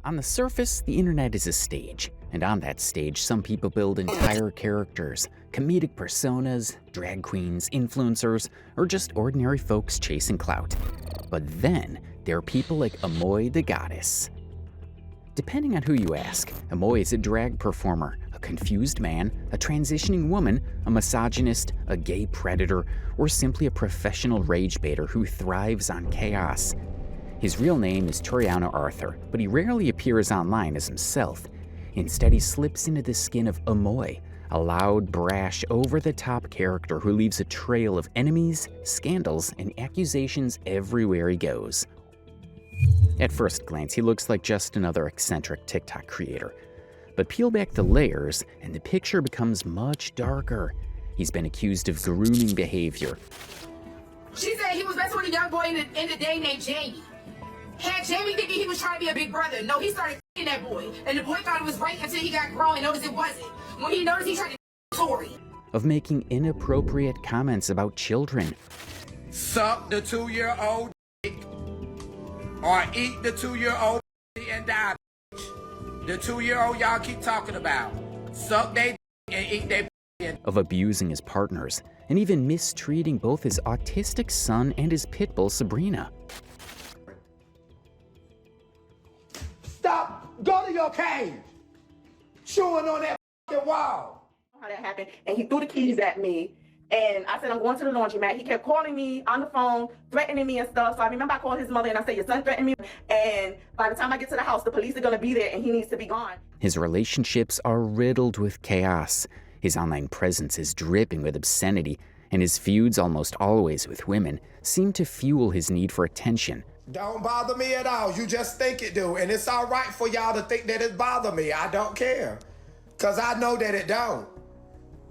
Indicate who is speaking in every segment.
Speaker 1: On the surface, the internet is a stage, and on that stage, some people build entire characters, comedic personas, drag queens, influencers, or just ordinary folks chasing clout. But then, there are people like Amoy the Goddess. Depending on who you ask, Amoy is a drag performer, a confused man, a transitioning woman, a misogynist, a gay predator, or simply a professional rage baiter who thrives on chaos. His real name is Toriano Arthur, but he rarely appears online as himself. Instead, he slips into the skin of Amoy, a loud, brash, over-the-top character who leaves a trail of enemies, scandals, and accusations everywhere he goes. At first glance, he looks like just another eccentric TikTok creator. But peel back the layers, and the picture becomes much darker. He's been accused of grooming behavior.
Speaker 2: She said he was messing with a young boy in the day named Jamie. Had Jamie thinking he was trying to be a big brother. No, he started f***ing that boy. And the boy thought it was right until he got grown and noticed it wasn't. When he noticed, he tried to Tori.
Speaker 1: Of making inappropriate comments about children.
Speaker 3: Suck the 2-year-old dick, or eat the 2-year-old and die. The 2-year-old y'all keep talking about. Suck they and eat they.
Speaker 1: Of abusing his partners, and even mistreating both his autistic son and his pit bull Sabrina.
Speaker 3: Stop! Go to your cage! Chewing on that wall!
Speaker 4: How that happened, and he threw the keys at me, and I said, I'm going to the laundromat. He kept calling me on the phone, threatening me and stuff, so I remember I called his mother and I said, your son threatened me, and by the time I get to the house, the police are going to be there and he needs to be gone.
Speaker 1: His relationships are riddled with chaos. His online presence is dripping with obscenity, and his feuds, almost always with women, seem to fuel his need for attention.
Speaker 3: Don't bother me at all. You just think it do. And it's all right for y'all to think that it bother me. I don't care. Because I know that it don't.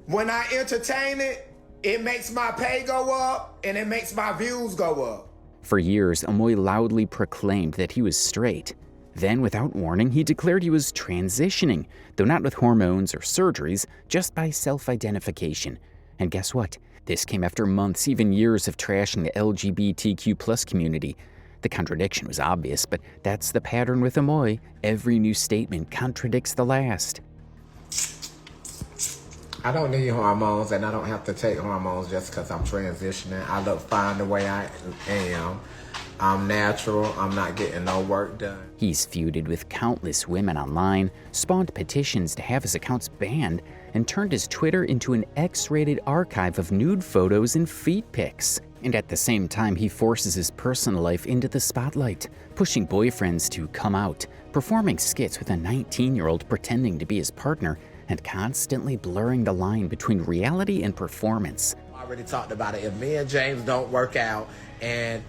Speaker 3: When I entertain it, it makes my pay go up and it makes my views go up.
Speaker 1: For years, Amoy loudly proclaimed that he was straight. Then, without warning, he declared he was transitioning, though not with hormones or surgeries, just by self-identification. And guess what? This came after months, even years of trashing the LGBTQ+ community. The contradiction was obvious, but that's the pattern with Amoy. Every new statement contradicts the last.
Speaker 5: I don't need hormones, and I don't have to take hormones just because I'm transitioning. I look fine the way I am. I'm natural. I'm not getting no work done.
Speaker 1: He's feuded with countless women online, spawned petitions to have his accounts banned, and turned his Twitter into an X-rated archive of nude photos and feet pics. And at the same time, he forces his personal life into the spotlight, pushing boyfriends to come out, performing skits with a 19-year-old pretending to be his partner, and constantly blurring the line between reality and performance.
Speaker 5: I already talked about it. If me and James don't work out, and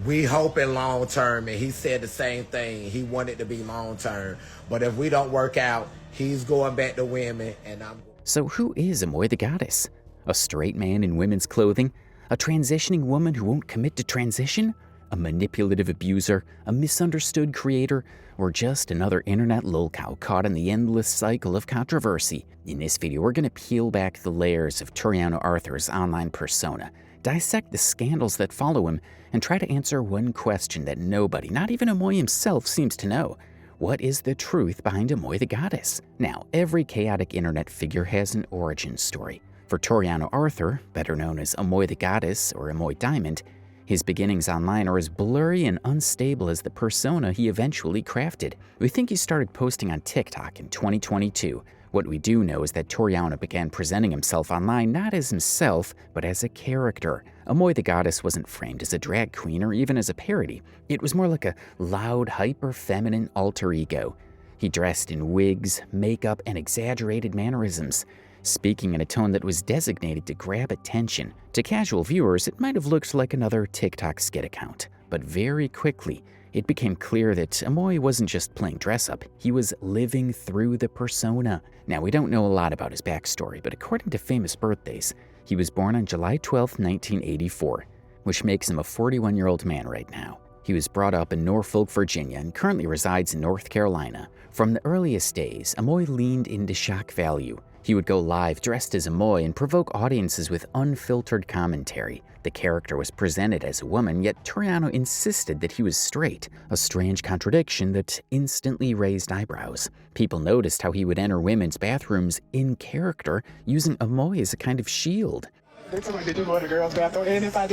Speaker 5: we hoping long term, and he said the same thing, he wanted to be long term, but if we don't work out, he's going back to women, and I'm...
Speaker 1: So who is Amoy the Goddess? A straight man in women's clothing? A transitioning woman who won't commit to transition? A manipulative abuser? A misunderstood creator? Or just another internet lolcow caught in the endless cycle of controversy? In this video, we're going to peel back the layers of Toriano Arthur's online persona, dissect the scandals that follow him, and try to answer one question that nobody, not even Amoy himself, seems to know. What is the truth behind Amoy the Goddess? Now, every chaotic internet figure has an origin story. For Toriano Arthur, better known as Amoy the Goddess or Amoy Diamond, his beginnings online are as blurry and unstable as the persona he eventually crafted. We think he started posting on TikTok in 2022. What we do know is that Toriano began presenting himself online not as himself, but as a character. Amoy the Goddess wasn't framed as a drag queen or even as a parody. It was more like a loud, hyper-feminine alter ego. He dressed in wigs, makeup, and exaggerated mannerisms, speaking in a tone that was designated to grab attention. To casual viewers, it might have looked like another TikTok skit account. But very quickly, it became clear that Amoy wasn't just playing dress-up, he was living through the persona. Now, we don't know a lot about his backstory, but according to famous birthdays, he was born on July 12, 1984, which makes him a 41-year-old man right now. He was brought up in Norfolk, Virginia, and currently resides in North Carolina. From the earliest days, Amoy leaned into shock value. He would go live dressed as Amoy and provoke audiences with unfiltered commentary. The character was presented as a woman, yet Toriano insisted that he was straight, a strange contradiction that instantly raised eyebrows. People noticed how he would enter women's bathrooms in character, using Amoy as a kind of shield.
Speaker 6: They told me, did you go in the girls' bathroom? And if I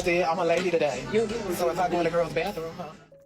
Speaker 6: did, I'm a lady today. So if I go in the girls' bathroom,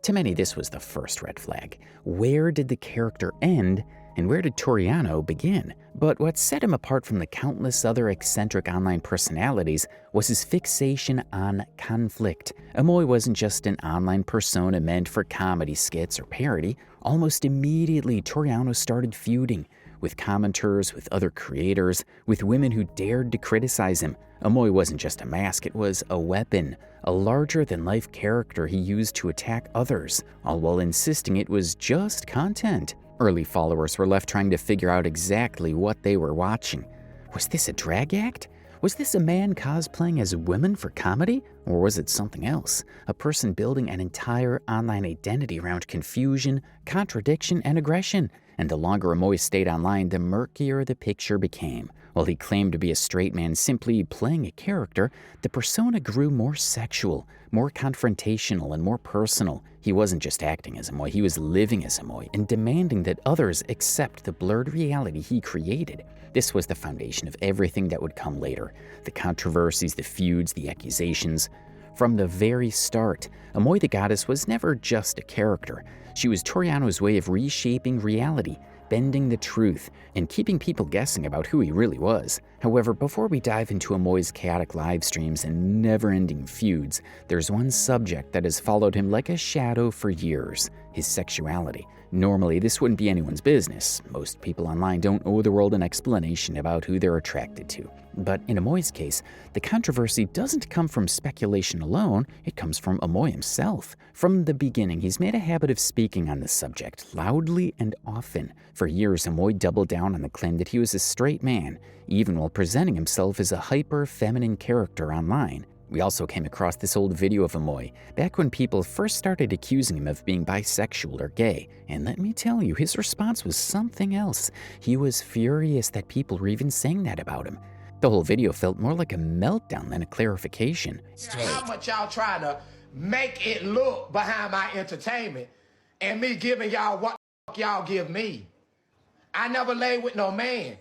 Speaker 1: To many, this was the first red flag. Where did the character end, and where did Toriano begin? But what set him apart from the countless other eccentric online personalities was his fixation on conflict. Amoy wasn't just an online persona meant for comedy skits or parody. Almost immediately, Toriano started feuding with commenters, with other creators, with women who dared to criticize him. Amoy wasn't just a mask, it was a weapon, a larger-than-life character he used to attack others, all while insisting it was just content. Early followers were left trying to figure out exactly what they were watching. Was this a drag act? Was this a man cosplaying as women for comedy? Or was it something else? A person building an entire online identity around confusion, contradiction, and aggression? And the longer Amoy stayed online, the murkier the picture became. While he claimed to be a straight man simply playing a character, the persona grew more sexual, more confrontational, and more personal. He wasn't just acting as Amoy, he was living as Amoy and demanding that others accept the blurred reality he created. This was the foundation of everything that would come later. The controversies, the feuds, the accusations. From the very start, Amoy the Goddess was never just a character. She was Toriano's way of reshaping reality, bending the truth, and keeping people guessing about who he really was. However, before we dive into Amoy's chaotic live streams and never-ending feuds, there's one subject that has followed him like a shadow for years: his sexuality. Normally, this wouldn't be anyone's business. Most people online don't owe the world an explanation about who they're attracted to. But in Amoy's case, the controversy doesn't come from speculation alone, it comes from Amoy himself. From the beginning, he's made a habit of speaking on this subject, loudly and often. For years, Amoy doubled down on the claim that he was a straight man, even while presenting himself as a hyper-feminine character online. We also came across this old video of Amoy, back when people first started accusing him of being bisexual or gay. And let me tell you, his response was something else. He was furious that people were even saying that about him. The whole video felt more like a meltdown than a clarification.
Speaker 3: How much y'all try to make it look behind my entertainment and me giving y'all what y'all give me. I never lay with no man.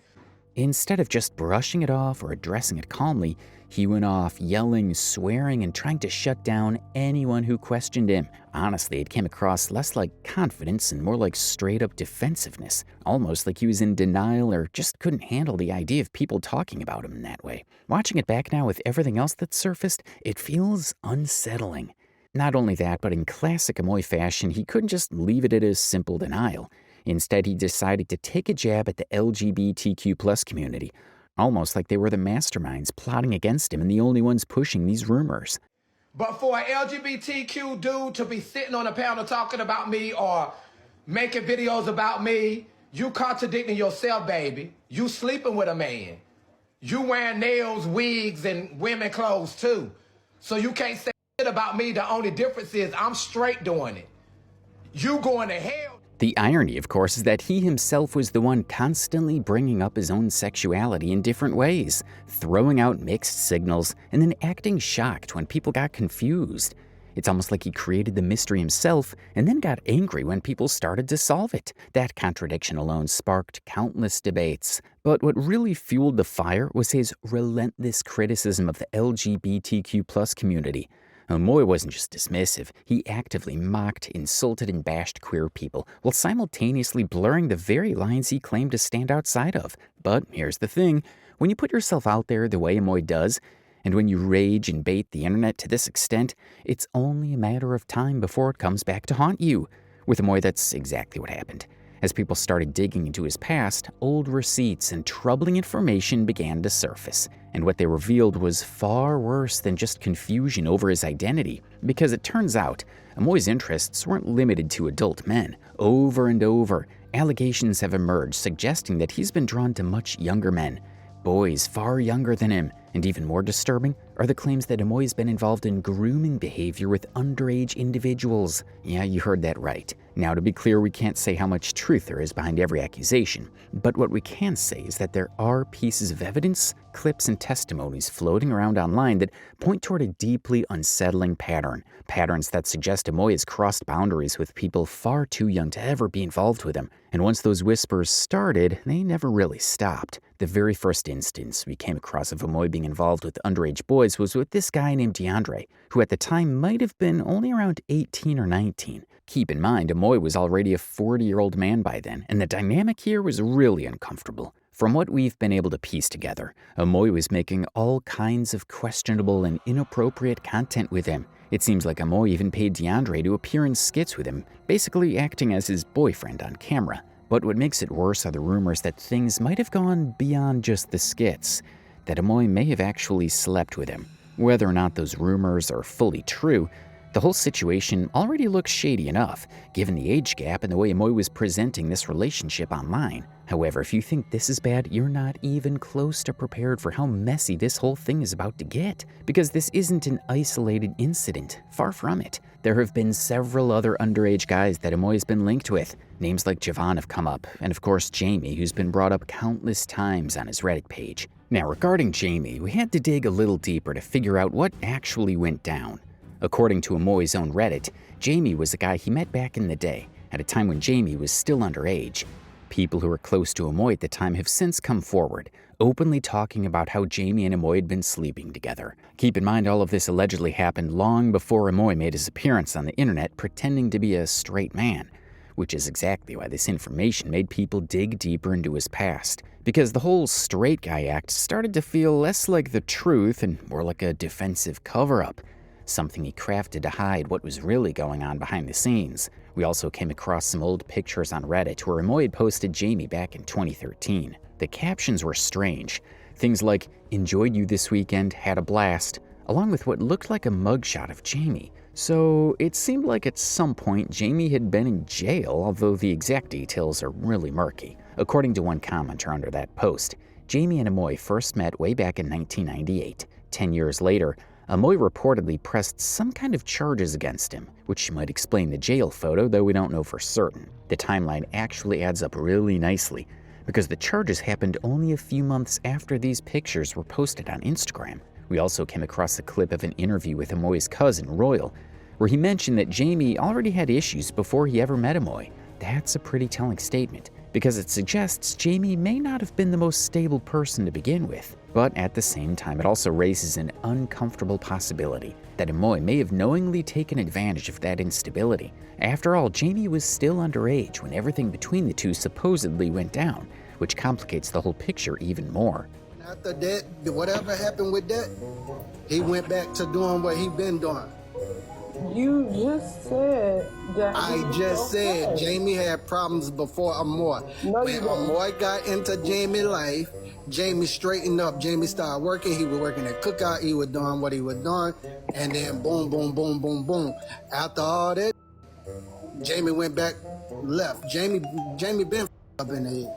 Speaker 1: Instead of just brushing it off or addressing it calmly, he went off yelling, swearing, and trying to shut down anyone who questioned him. Honestly, it came across less like confidence and more like straight-up defensiveness, almost like he was in denial or just couldn't handle the idea of people talking about him in that way. Watching it back now with everything else that's surfaced, it feels unsettling. Not only that, but in classic Amoy fashion, he couldn't just leave it at a simple denial. Instead, he decided to take a jab at the LGBTQ+ community, almost like they were the masterminds plotting against him and the only ones pushing these rumors.
Speaker 3: But for an LGBTQ dude to be sitting on a panel talking about me or making videos about me, you contradicting yourself, baby. You sleeping with a man. You wearing nails, wigs, and women clothes too. So you can't say shit about me. The only difference is I'm straight doing it. You going to hell.
Speaker 1: The irony, of course, is that he himself was the one constantly bringing up his own sexuality in different ways, throwing out mixed signals, and then acting shocked when people got confused. It's almost like he created the mystery himself and then got angry when people started to solve it. That contradiction alone sparked countless debates. But what really fueled the fire was his relentless criticism of the LGBTQ+ community. Amoy wasn't just dismissive, he actively mocked, insulted, and bashed queer people, while simultaneously blurring the very lines he claimed to stand outside of. But here's the thing, when you put yourself out there the way Amoy does, and when you rage and bait the internet to this extent, it's only a matter of time before it comes back to haunt you. With Amoy, that's exactly what happened. As people started digging into his past, old receipts and troubling information began to surface. And what they revealed was far worse than just confusion over his identity. Because it turns out, Amoy's interests weren't limited to adult men. Over and over, allegations have emerged suggesting that he's been drawn to much younger men. Boys far younger than him. And even more disturbing are the claims that Amoy's been involved in grooming behavior with underage individuals. Yeah, you heard that right. Now, to be clear, we can't say how much truth there is behind every accusation, but what we can say is that there are pieces of evidence, clips, and testimonies floating around online that point toward a deeply unsettling pattern. Patterns that suggest Amoy has crossed boundaries with people far too young to ever be involved with him. And once those whispers started, they never really stopped. The very first instance we came across of Amoy being involved with underage boys was with this guy named DeAndre, who at the time might have been only around 18 or 19. Keep in mind, Amoy was already a 40-year-old man by then, and the dynamic here was really uncomfortable. From what we've been able to piece together, Amoy was making all kinds of questionable and inappropriate content with him. It seems like Amoy even paid DeAndre to appear in skits with him, basically acting as his boyfriend on camera. But what makes it worse are the rumors that things might have gone beyond just the skits, that Amoy may have actually slept with him. Whether or not those rumors are fully true, the whole situation already looks shady enough, given the age gap and the way Amoy was presenting this relationship online. However, if you think this is bad, you're not even close to prepared for how messy this whole thing is about to get. Because this isn't an isolated incident, far from it. There have been several other underage guys that Amoy has been linked with. Names like Javon have come up, and of course Jamie, who's been brought up countless times on his Reddit page. Now, regarding Jamie, we had to dig a little deeper to figure out what actually went down. According to Amoy's own Reddit, Jamie was a guy he met back in the day, at a time when Jamie was still underage. People who were close to Amoy at the time have since come forward, openly talking about how Jamie and Amoy had been sleeping together. Keep in mind, all of this allegedly happened long before Amoy made his appearance on the internet pretending to be a straight man, which is exactly why this information made people dig deeper into his past. Because the whole straight guy act started to feel less like the truth and more like a defensive cover-up, something he crafted to hide what was really going on behind the scenes. We also came across some old pictures on Reddit where Amoy had posted Jamie back in 2013. The captions were strange. Things like, "Enjoyed you this weekend, had a blast," along with what looked like a mugshot of Jamie. So it seemed like at some point Jamie had been in jail, although the exact details are really murky. According to one commenter under that post, Jamie and Amoy first met way back in 1998. 10 years later, Amoy reportedly pressed some kind of charges against him, which might explain the jail photo, though we don't know for certain. The timeline actually adds up really nicely, because the charges happened only a few months after these pictures were posted on Instagram. We also came across a clip of an interview with Amoy's cousin, Royal, where he mentioned that Jamie already had issues before he ever met Amoy. That's a pretty telling statement, because it suggests Jamie may not have been the most stable person to begin with. But at the same time, it also raises an uncomfortable possibility that Amoy may have knowingly taken advantage of that instability. After all, Jamie was still underage when everything between the two supposedly went down, which complicates the whole picture even more.
Speaker 7: After that, whatever happened with that, he went back to doing what he been doing.
Speaker 8: You just said that.
Speaker 7: I just said Jamie had problems before Amoy.
Speaker 8: No,
Speaker 7: when
Speaker 8: you don't.
Speaker 7: Amoy got into Jamie's life, Jamie straightened up. Jamie started working. He was working at Cookout. He was doing what he was doing. And then boom, boom, boom, boom, boom. After all that, Jamie went back, left. Jamie been up in the head.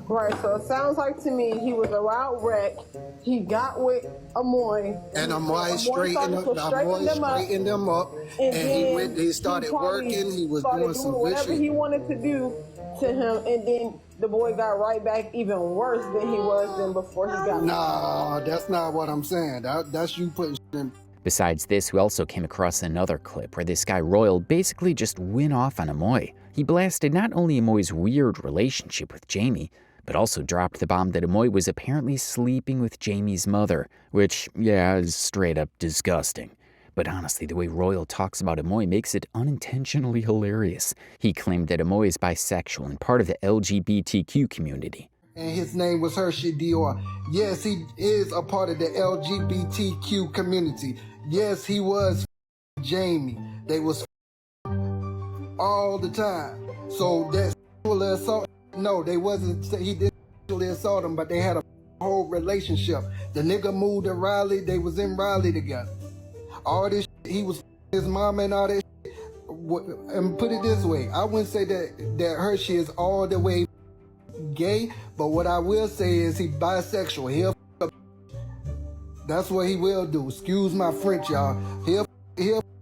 Speaker 8: Right, so it sounds like to me he was a wild wreck. He got with Amoy.
Speaker 7: And Amoy straightened him up. And he started working. He was doing some
Speaker 8: whatever
Speaker 7: shit.
Speaker 8: he wanted to do to him, and then the boy got right back even worse than he was than before he got.
Speaker 7: Nah, that's not what I'm saying. That's you putting shit in.
Speaker 1: Besides this, we also came across another clip where this guy Royal basically just went off on Amoy. He blasted not only Amoy's weird relationship with Jamie, but also dropped the bomb that Amoy was apparently sleeping with Jamie's mother, which, yeah, is straight up disgusting. But honestly, the way Royal talks about Amoy makes it unintentionally hilarious. He claimed that Amoy is bisexual and part of the LGBTQ community.
Speaker 7: And his name was Hershey Dior. Yes, he is a part of the LGBTQ community. Yes, he was Jamie. They was all the time. So that sexual assault, no, they wasn't. He didn't sexually assault him, but they had a whole relationship. The nigga moved to Raleigh. They was in Raleigh together. All this shit, he was his mom and all that shit. And put it this way, I wouldn't say that Hershey is all the way gay, but what I will say is he bisexual. That's what he will do. Excuse my French, y'all. He'll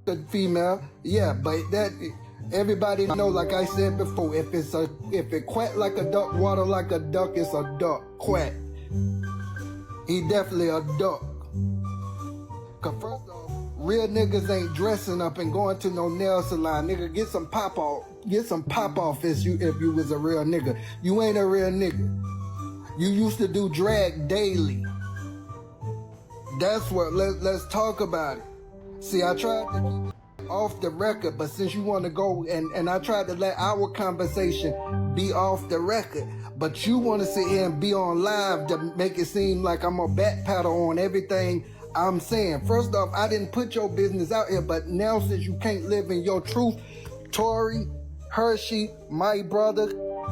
Speaker 7: a female, yeah, but Everybody know, like I said before, if it quack like a duck, water like a duck, it's a duck. Quack. He definitely a duck. Cause first off, real niggas ain't dressing up and going to no nail salon. Nigga, get some pop off. Get some pop off if you was a real nigga. You ain't a real nigga. You used to do drag daily. That's what, let's talk about it. See, I tried to keep it off the record, but since you want to go, and I tried to let our conversation be off the record, but you want to sit here and be on live to make it seem like I'm a backpedal on everything I'm saying. First off, I didn't put your business out here, but now since you can't live in your truth, Tori, Hershey, my brother,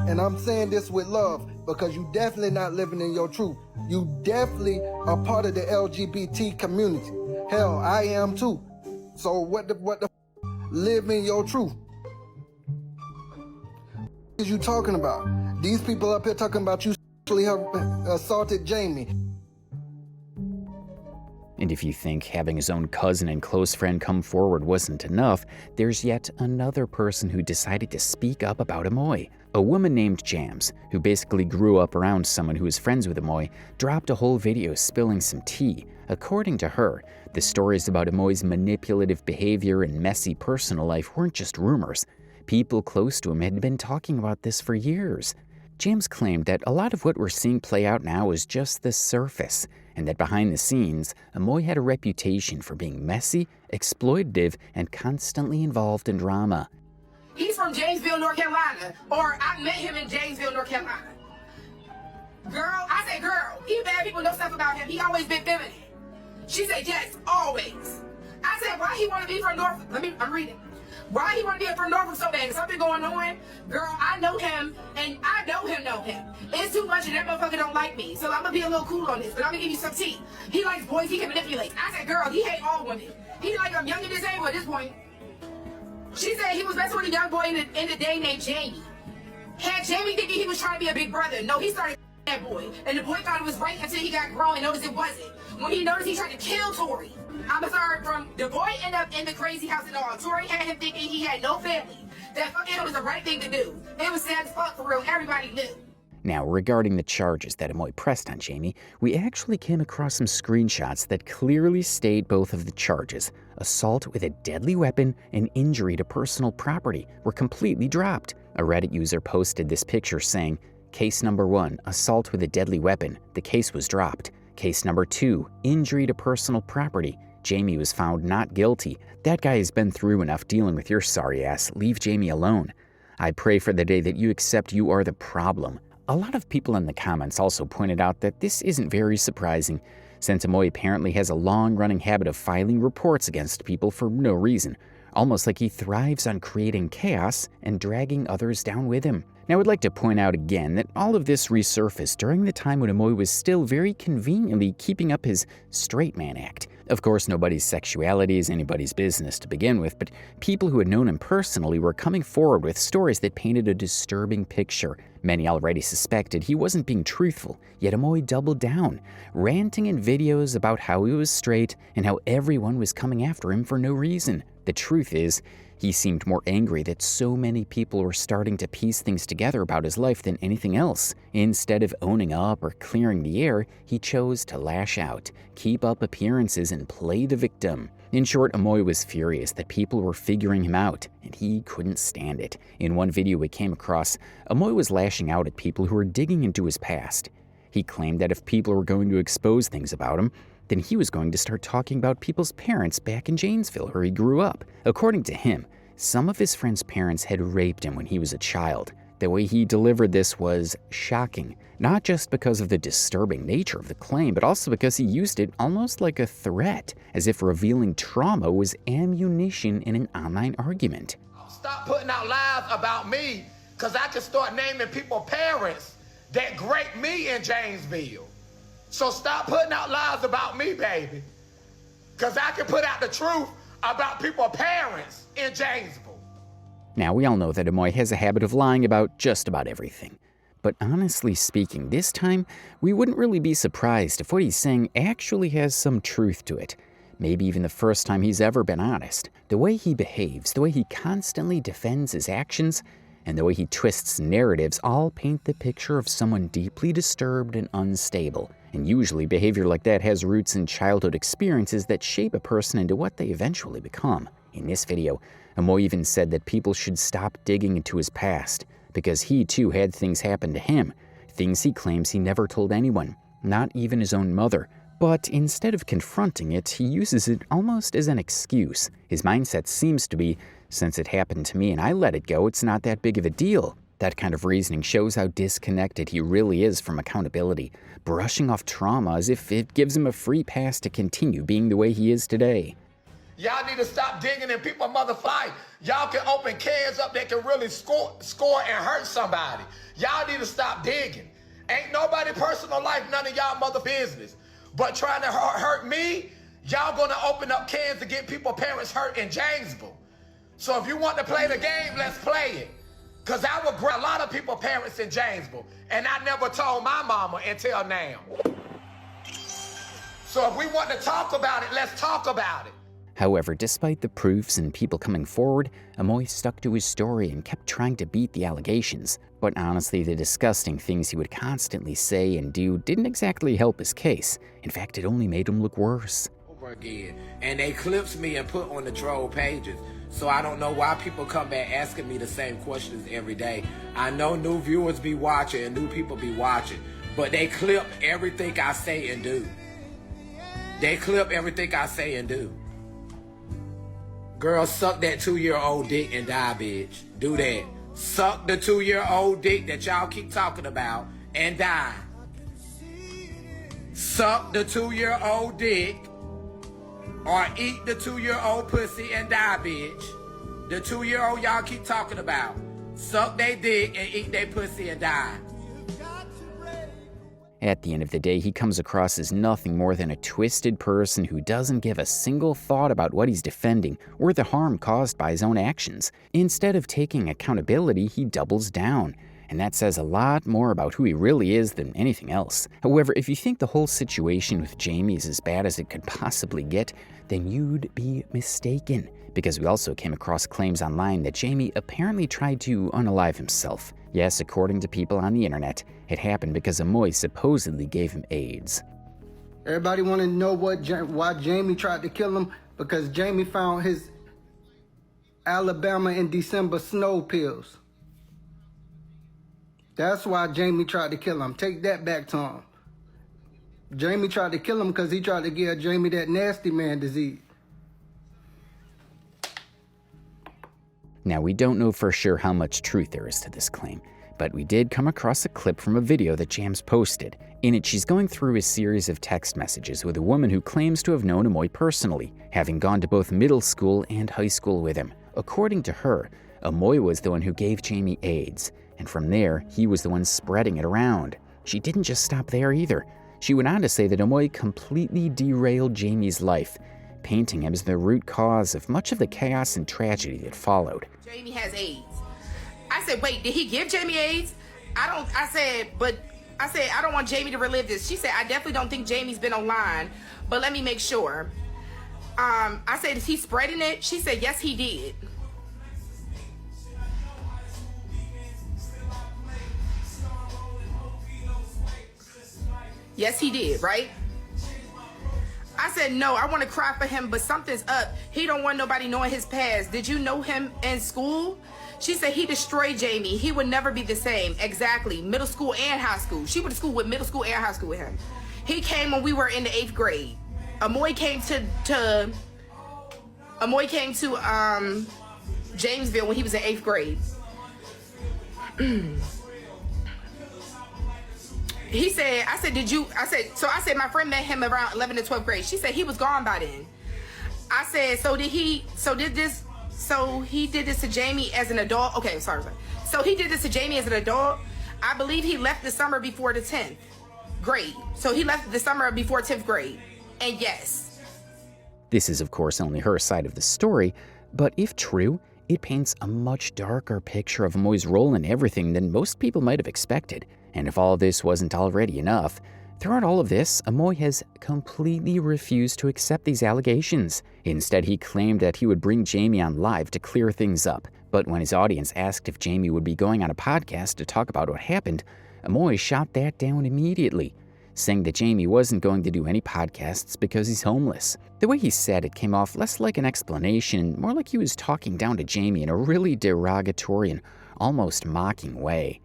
Speaker 7: and I'm saying this with love, because you definitely not living in your truth. You definitely are part of the LGBT community. Hell, I am too. So what the live in your truth? What is you talking about? These people up here talking about you sexually assaulted Jamie.
Speaker 1: And if you think having his own cousin and close friend come forward wasn't enough, there's yet another person who decided to speak up about Amoy. A woman named Jams, who basically grew up around someone who was friends with Amoy, dropped a whole video spilling some tea. According to her, the stories about Amoy's manipulative behavior and messy personal life weren't just rumors. People close to him had been talking about this for years. Jams claimed that a lot of what we're seeing play out now is just the surface, and that behind the scenes, Amoy had a reputation for being messy, exploitative, and constantly involved in drama.
Speaker 2: He's from Janesville, North Carolina, or I met him in Janesville, North Carolina. Girl, I said, girl, even bad people know stuff about him. He always been feminine. She said, yes, always. I said, why he want to be from Norfolk? I'm reading. Why he want to be from Norfolk so bad? Something going on? Girl, I know him, and I know him. It's too much, and that motherfucker don't like me. So I'm going to be a little cool on this, but I'm going to give you some tea. He likes boys he can manipulate. I said, girl, he hate all women. He like I'm young and disabled at this point. She said he was messing with a young boy in the day named Jamie. Had Jamie thinking he was trying to be a big brother. No, he started that boy. And the boy thought it was right until he got grown and noticed it wasn't. When he noticed, he tried to kill Tori. I'm sorry, from the boy ended up in the crazy house and all. Tori had him thinking he had no family. That fucking him was the right thing to do. It was sad as fuck for real. Everybody knew.
Speaker 1: Now, regarding the charges that Amoy pressed on Jamie, we actually came across some screenshots that clearly state both of the charges. Assault with a deadly weapon and injury to personal property were completely dropped. A Reddit user posted this picture saying, Case number 1, assault with a deadly weapon. The case was dropped. Case number 2, injury to personal property. Jamie was found not guilty. That guy has been through enough dealing with your sorry ass. Leave Jamie alone. I pray for the day that you accept you are the problem. A lot of people in the comments also pointed out that this isn't very surprising, since Amoy apparently has a long-running habit of filing reports against people for no reason, almost like he thrives on creating chaos and dragging others down with him. Now, I'd like to point out again that all of this resurfaced during the time when Amoy was still very conveniently keeping up his straight man act. Of course, nobody's sexuality is anybody's business to begin with, but people who had known him personally were coming forward with stories that painted a disturbing picture. Many already suspected he wasn't being truthful, yet Amoy doubled down, ranting in videos about how he was straight and how everyone was coming after him for no reason. The truth is, he seemed more angry that so many people were starting to piece things together about his life than anything else. Instead of owning up or clearing the air, he chose to lash out, keep up appearances, and play the victim. In short, Amoy was furious that people were figuring him out, and he couldn't stand it. In one video we came across, Amoy was lashing out at people who were digging into his past. He claimed that if people were going to expose things about him, then he was going to start talking about people's parents back in Janesville, where he grew up. According to him, some of his friends' parents had raped him when he was a child. The way he delivered this was shocking, not just because of the disturbing nature of the claim, but also because he used it almost like a threat, as if revealing trauma was ammunition in an online argument.
Speaker 5: Stop putting out lies about me, because I can start naming people's parents that raped me in Janesville. So stop putting out lies about me, baby, because I can put out the truth about people's parents in Janesville.
Speaker 1: Now, we all know that Amoy has a habit of lying about just about everything. But honestly speaking, this time, we wouldn't really be surprised if what he's saying actually has some truth to it. maybe even the first time he's ever been honest. The way he behaves, the way he constantly defends his actions, and the way he twists narratives all paint the picture of someone deeply disturbed and unstable. And usually behavior like that has roots in childhood experiences that shape a person into what they eventually become. In this video, Amoy even said that people should stop digging into his past, because he too had things happen to him, things he claims he never told anyone, not even his own mother. But instead of confronting it, he uses it almost as an excuse. His mindset seems to be, since it happened to me and I let it go, it's not that big of a deal. That kind of reasoning shows how disconnected he really is from accountability, brushing off trauma as if it gives him a free pass to continue being the way he is today.
Speaker 3: Y'all need to stop digging in people's motherfucking. Y'all can open cans up that can really score and hurt somebody. Y'all need to stop digging. Ain't nobody personal life, none of y'all mother business. But trying to hurt me, y'all gonna open up cans to get people's parents hurt in Janesville. So if you want to play the game, let's play it. Because I would grab a lot of people's parents in Janesville, and I never told my mama until now. So if we want to talk about it, let's talk about it.
Speaker 1: However, despite the proofs and people coming forward, Amoy stuck to his story and kept trying to beat the allegations. But honestly, the disgusting things he would constantly say and do didn't exactly help his case. In fact, it only made him look worse.
Speaker 5: Over again, and they clips me and put on the troll pages. So I don't know why people come back asking me the same questions every day. I know new viewers be watching and new people be watching, but they clip everything I say and do. They clip everything I say and do. Girl, suck that 2-year-old dick and die, bitch. Do that. Suck the 2-year-old dick that y'all keep talking about and die. Suck the 2-year-old dick or eat the 2-year-old pussy and die, bitch. The 2-year-old y'all keep talking about. Suck they dick and eat they pussy and die.
Speaker 1: At the end of the day, he comes across as nothing more than a twisted person who doesn't give a single thought about what he's defending or the harm caused by his own actions. Instead of taking accountability, he doubles down. And that says a lot more about who he really is than anything else. However, if you think the whole situation with Jamie is as bad as it could possibly get, then you'd be mistaken. Because we also came across claims online that Jamie apparently tried to unalive himself. Yes, according to people on the internet, it happened because Amoy supposedly gave him AIDS.
Speaker 7: Everybody want to know why Jamie tried to kill him? Because Jamie found his Alabama in December snow pills. That's why Jamie tried to kill him. Take that back to him. Jamie tried to kill him because he tried to give Jamie that nasty man disease.
Speaker 1: Now, we don't know for sure how much truth there is to this claim, but we did come across a clip from a video that Jams posted. In it, she's going through a series of text messages with a woman who claims to have known Amoy personally, having gone to both middle school and high school with him. According to her, Amoy was the one who gave Jamie AIDS, and from there, he was the one spreading it around. She didn't just stop there either. She went on to say that Amoy completely derailed Jamie's life, painting him as the root cause of much of the chaos and tragedy that followed.
Speaker 2: Jamie has AIDS. I said, wait, did he give Jamie AIDS? I said, I don't want Jamie to relive this. She said, I definitely don't think Jamie's been online, but let me make sure. I said, is he spreading it? She said, yes, he did. Yes, he did, right? I said, no, I want to cry for him, but something's up. He don't want nobody knowing his past. Did you know him in school? She said, he destroyed Jamie. He would never be the same. Exactly. Middle school and high school. She went to school with middle school and high school with him. He came when we were in the 8th grade. Amoy came to Jamesville when he was in 8th grade. He said, I said, my friend met him around 11th to 12th grade. She said he was gone by then. I said, so he did this to Jamie as an adult? Okay, sorry. So he did this to Jamie as an adult? I believe he left the summer before the 10th grade. So he left the summer before 10th grade. And yes.
Speaker 1: This is, of course, only her side of the story, but if true, it paints a much darker picture of Amoy's role in everything than most people might have expected. And if all this wasn't already enough, Throughout all of this, Amoy has completely refused to accept these allegations. Instead, he claimed that he would bring Jamie on live to clear things up. But when his audience asked if Jamie would be going on a podcast to talk about what happened, Amoy shot that down immediately, saying that Jamie wasn't going to do any podcasts because he's homeless. The way he said it came off less like an explanation, more like he was talking down to Jamie in a really derogatory and almost mocking way.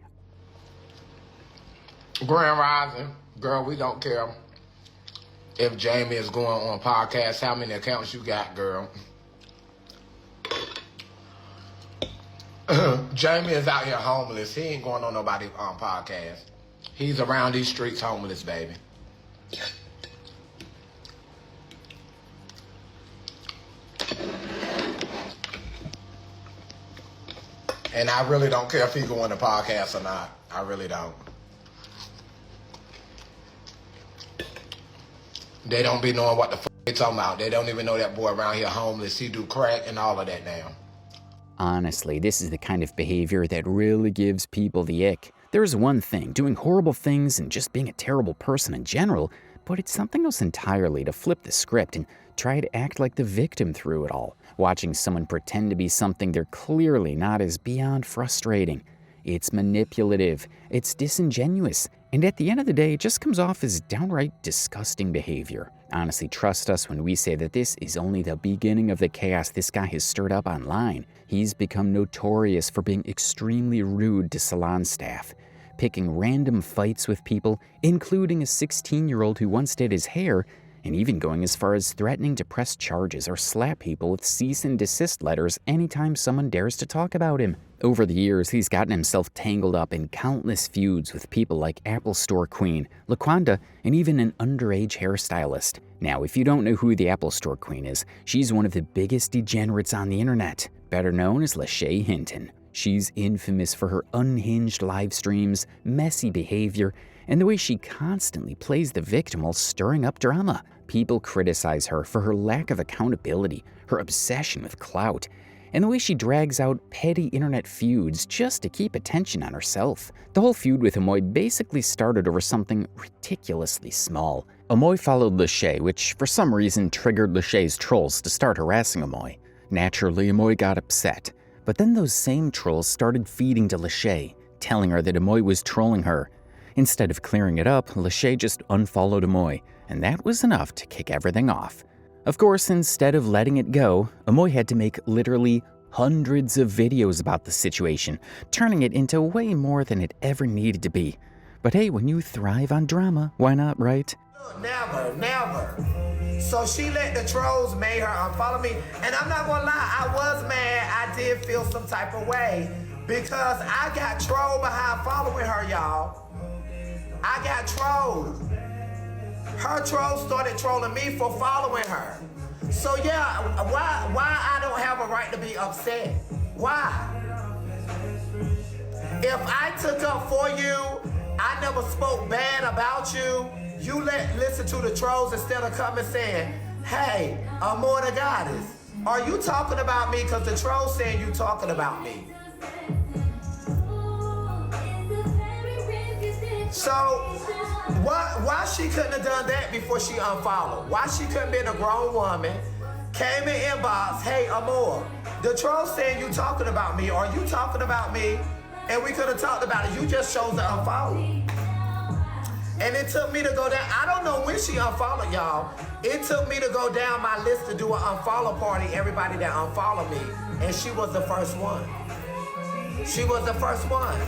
Speaker 5: Grand Rising, girl, we don't care if Jamie is going on podcasts. How many accounts you got, girl? Jamie is out here homeless. He ain't going on nobody's podcast. He's around these streets homeless, baby. And I really don't care if he go on the podcast or not. I really don't. They don't be knowing what the fuck they talking about. They don't even know that boy around here homeless. He do crack and all of that now.
Speaker 1: Honestly, this is the kind of behavior that really gives people the ick. There's one thing, doing horrible things and just being a terrible person in general, but it's something else entirely to flip the script and try to act like the victim through it all. Watching someone pretend to be something they're clearly not is beyond frustrating. It's manipulative, it's disingenuous, and at the end of the day, it just comes off as downright disgusting behavior. Honestly, trust us when we say that this is only the beginning of the chaos this guy has stirred up online. He's become notorious for being extremely rude to salon staff, picking random fights with people, including a 16-year-old who once did his hair, and even going as far as threatening to press charges or slap people with cease and desist letters anytime someone dares to talk about him. Over the years, he's gotten himself tangled up in countless feuds with people like Apple Store Queen, LaQuanda, and even an underage hairstylist. Now, if you don't know who the Apple Store Queen is, she's one of the biggest degenerates on the internet, better known as Lachey Hinton. She's infamous for her unhinged live streams, messy behavior, and the way she constantly plays the victim while stirring up drama. People criticize her for her lack of accountability, her obsession with clout, and the way she drags out petty internet feuds just to keep attention on herself. The whole feud with Amoy basically started over something ridiculously small. Amoy followed Lachey, which for some reason triggered Lachey's trolls to start harassing Amoy. Naturally, Amoy got upset, but then those same trolls started feeding to Lachey, telling her that Amoy was trolling her. Instead of clearing it up, Lachey just unfollowed Amoy, and that was enough to kick everything off. Of course, instead of letting it go, Amoy had to make literally hundreds of videos about the situation, turning it into way more than it ever needed to be. But hey, when you thrive on drama, why not, right?
Speaker 3: Never. So she let the trolls make her unfollow me. And I'm not gonna lie, I was mad. I did feel some type of way because I got trolled behind following her, y'all. I got trolled. Her trolls started trolling me for following her. So yeah, why I don't have a right to be upset? Why? If I took up for you, I never spoke bad about you, you listen to the trolls instead of coming saying, hey, Amoy the Goddess, are you talking about me? Because the trolls saying you talking about me. So, why she couldn't have done that before she unfollowed? Why she couldn't been a grown woman, came in inbox, hey, Amoy, the troll saying you talking about me, are you talking about me? And we could have talked about it. You just chose to unfollow. And it took me to go down, I don't know when she unfollowed y'all. It took me to go down my list to do an unfollow party, everybody that unfollowed me. And she was the first one. She was the first one.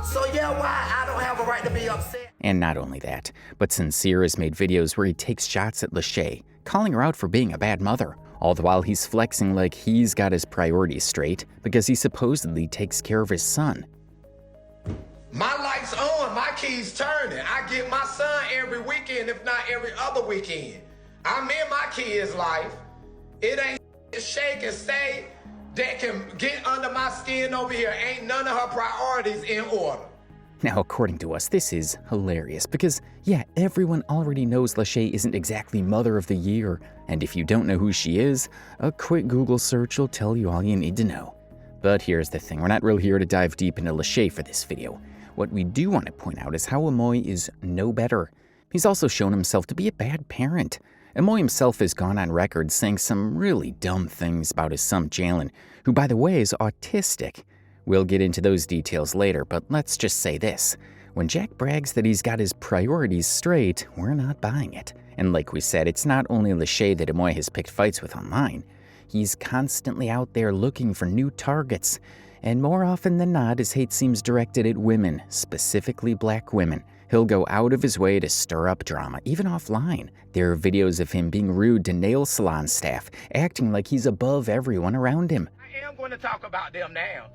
Speaker 3: So yeah, why I don't have a right to be upset.
Speaker 1: And not only that, but Sincere has made videos where he takes shots at Lachey, calling her out for being a bad mother, all the while he's flexing like he's got his priorities straight because he supposedly takes care of his son.
Speaker 5: My lights on, my keys turning. I get my son every weekend, if not every other weekend. I'm in my kid's life. It ain't shake and say that can get under my skin over here. Ain't none of her priorities in order.
Speaker 1: Now, according to us, this is hilarious because, yeah, everyone already knows Lachey isn't exactly Mother of the Year, and if you don't know who she is, a quick Google search will tell you all you need to know. But here's the thing, we're not really here to dive deep into Lachey for this video. What we do want to point out is how Amoy is no better. He's also shown himself to be a bad parent. Amoy himself has gone on record saying some really dumb things about his son Jalen, who by the way is autistic. We'll get into those details later, but let's just say this. When Jack brags that he's got his priorities straight, we're not buying it. And like we said, it's not only Lachey that Amoy has picked fights with online. He's constantly out there looking for new targets. And more often than not, his hate seems directed at women, specifically black women. He'll go out of his way to stir up drama, even offline. There are videos of him being rude to nail salon staff, acting like he's above everyone around him.
Speaker 5: I am going to talk about them now.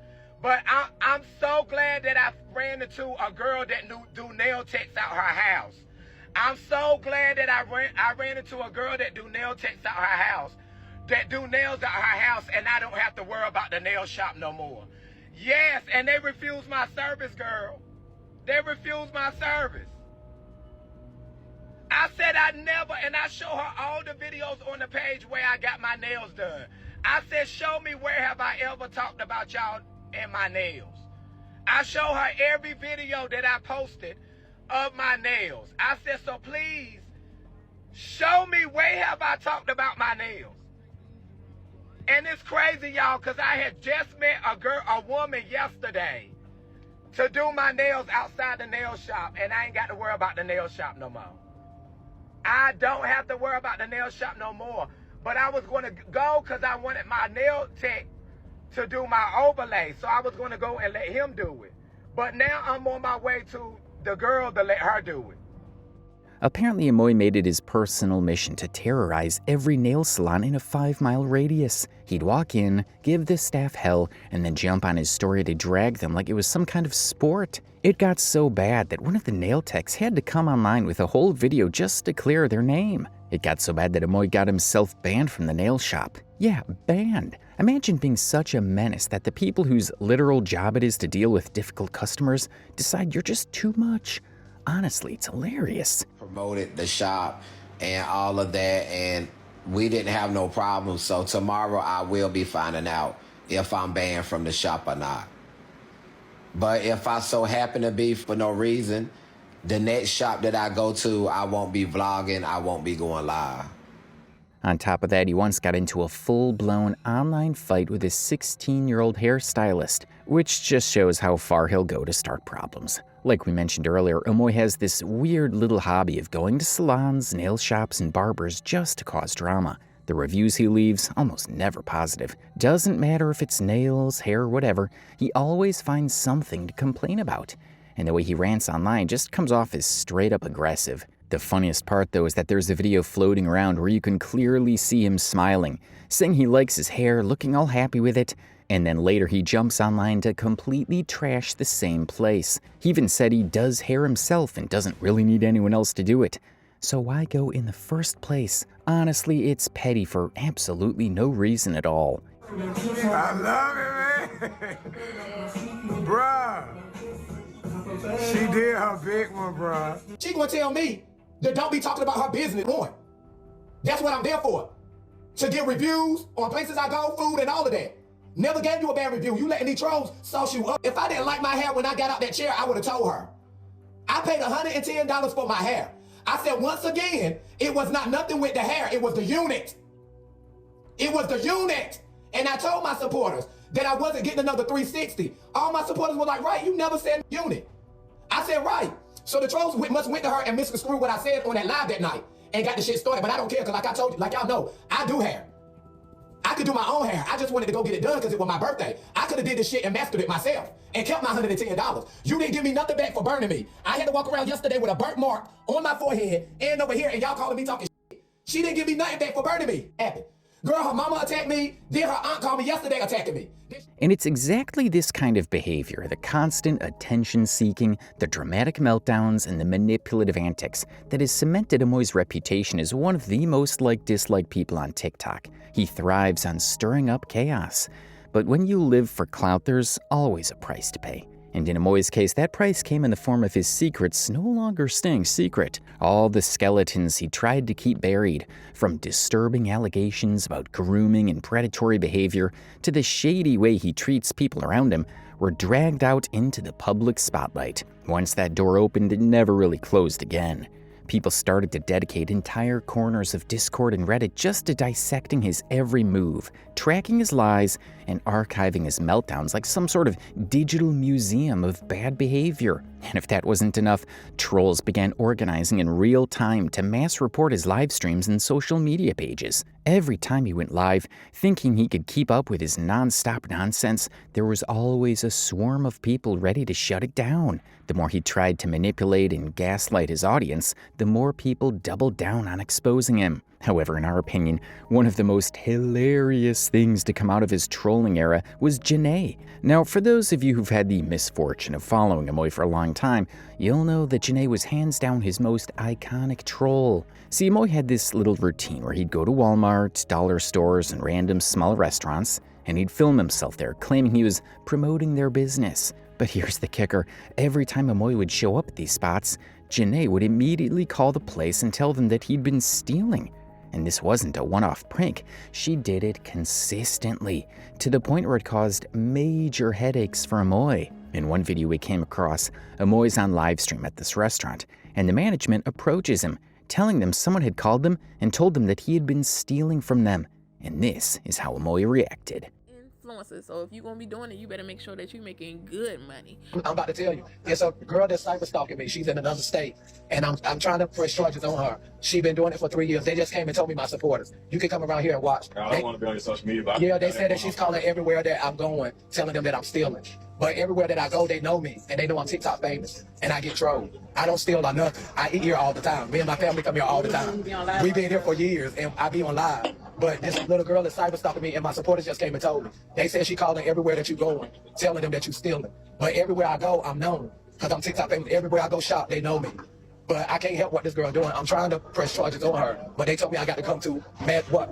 Speaker 5: But I'm so glad that I ran into a girl that do nail techs out her house. I'm so glad that I ran into a girl that do nail techs out her house, that do nails at her house, and I don't have to worry about the nail shop no more. Yes, and they refused my service, girl. They refused my service. I said I never, and I show her all the videos on the page where I got my nails done. I said, show me where have I ever talked about y'all and my nails. I show her every video that I posted of my nails. I said, so please, show me where have I talked about my nails. And it's crazy, y'all, because I had just met a woman yesterday to do my nails outside the nail shop, and I ain't got to worry about the nail shop no more. I don't have to worry about the nail shop no more. But I was going to go because I wanted my nail tech to do my overlay. So I was going to go and let him do it. But now I'm on my way to the girl to let her do it.
Speaker 1: Apparently, Amoy made it his personal mission to terrorize every nail salon in a 5-mile radius. He'd walk in, give the staff hell, and then jump on his story to drag them like it was some kind of sport. It got so bad that one of the nail techs had to come online with a whole video just to clear their name. It got so bad that Amoy got himself banned from the nail shop. Yeah, banned. Imagine being such a menace that the people whose literal job it is to deal with difficult customers decide you're just too much. Honestly, it's hilarious.
Speaker 5: Promoted the shop and all of that, and we didn't have no problems. So tomorrow I will be finding out if I'm banned from the shop or not. But if I so happen to be for no reason, the next shop that I go to, I won't be vlogging, I won't be going live.
Speaker 1: On top of that, he once got into a full-blown online fight with his 16-year-old hairstylist, which just shows how far he'll go to start problems. Like we mentioned earlier, Amoy has this weird little hobby of going to salons, nail shops, and barbers just to cause drama. The reviews he leaves, almost never positive. Doesn't matter if it's nails, hair, whatever, he always finds something to complain about. And the way he rants online just comes off as straight-up aggressive. The funniest part, though, is that there's a video floating around where you can clearly see him smiling, saying he likes his hair, looking all happy with it, and then later he jumps online to completely trash the same place. He even said he does hair himself and doesn't really need anyone else to do it. So why go in the first place? Honestly, it's petty for absolutely no reason at all.
Speaker 3: I love it, man. Bruh. She did her big one, bruh.
Speaker 9: She gonna tell me that don't be talking about her business more. That's what I'm there for. To get reviews on places I go, food, and all of that. Never gave you a bad review. You letting these trolls sauce you up. If I didn't like my hair when I got out that chair, I would have told her. I paid $110 for my hair. I said, once again, it was not nothing with the hair. It was the unit. It was the unit. And I told my supporters that I wasn't getting another 360. All my supporters were like, right, you never said unit. I said, right. So the trolls must went to her and misconstrued what I said on that live that night and got the shit started. But I don't care, because like I told you, like y'all know, I do hair. I could do my own hair. I just wanted to go get it done because it was my birthday. I could have did this shit and mastered it myself and kept my $110. You didn't give me nothing back for burning me. I had to walk around yesterday with a burnt mark on my forehead and over here, and y'all calling me talking shit. She didn't give me nothing back for burning me. Happy. Girl, her mama attacked me, then her aunt called me yesterday attacking me.
Speaker 1: And it's exactly this kind of behavior, the constant attention-seeking, the dramatic meltdowns, and the manipulative antics, that has cemented Amoy's reputation as one of the most disliked people on TikTok. He thrives on stirring up chaos. But when you live for clout, there's always a price to pay. And in Amoy's case, that price came in the form of his secrets no longer staying secret. All the skeletons he tried to keep buried, from disturbing allegations about grooming and predatory behavior to the shady way he treats people around him, were dragged out into the public spotlight. Once that door opened, it never really closed again. People started to dedicate entire corners of Discord and Reddit just to dissecting his every move, tracking his lies, and archiving his meltdowns like some sort of digital museum of bad behavior. And if that wasn't enough, trolls began organizing in real time to mass report his live streams and social media pages. Every time he went live, thinking he could keep up with his non-stop nonsense, there was always a swarm of people ready to shut it down. The more he tried to manipulate and gaslight his audience, the more people doubled down on exposing him. However, in our opinion, one of the most hilarious things to come out of his trolling era was Janae. Now, for those of you who've had the misfortune of following Amoy for a long time, you'll know that Janae was hands down his most iconic troll. See, Amoy had this little routine where he'd go to Walmart, dollar stores, and random small restaurants, and he'd film himself there, claiming he was promoting their business. But here's the kicker. Every time Amoy would show up at these spots, Janae would immediately call the place and tell them that he'd been stealing. And this wasn't a one-off prank. She did it consistently, to the point where it caused major headaches for Amoy. In one video we came across, Amoy's on livestream at this restaurant, and the management approaches him, telling them someone had called them and told them that he had been stealing from them. And this is how Amoy reacted.
Speaker 10: Influencers. So if you're gonna be doing it, you better make sure that you're making good money.
Speaker 9: I'm about to tell you, there's a girl that's cyber stalking me. She's in another state, and I'm trying to press charges on her. She's been doing it for 3 years. They just came and told me, my supporters, you can come around here and watch.
Speaker 11: I don't want to be on your social media.
Speaker 9: Yeah, they said that she's calling everywhere that I'm going, telling them that I'm stealing. But everywhere that I go, they know me, and they know I'm TikTok famous, and I get trolled. I don't steal or nothing. I eat here all the time. Me and my family come here all the time. We've been here for years, and I be on live. But this little girl is cyber stalking me, and my supporters just came and told me. They said she calling everywhere that you going, telling them that you stealing. But everywhere I go, I'm known, because I'm TikTok famous. Everywhere I go shop, they know me. But I can't help what this girl doing. I'm trying to press charges on her, but they told me I got to come to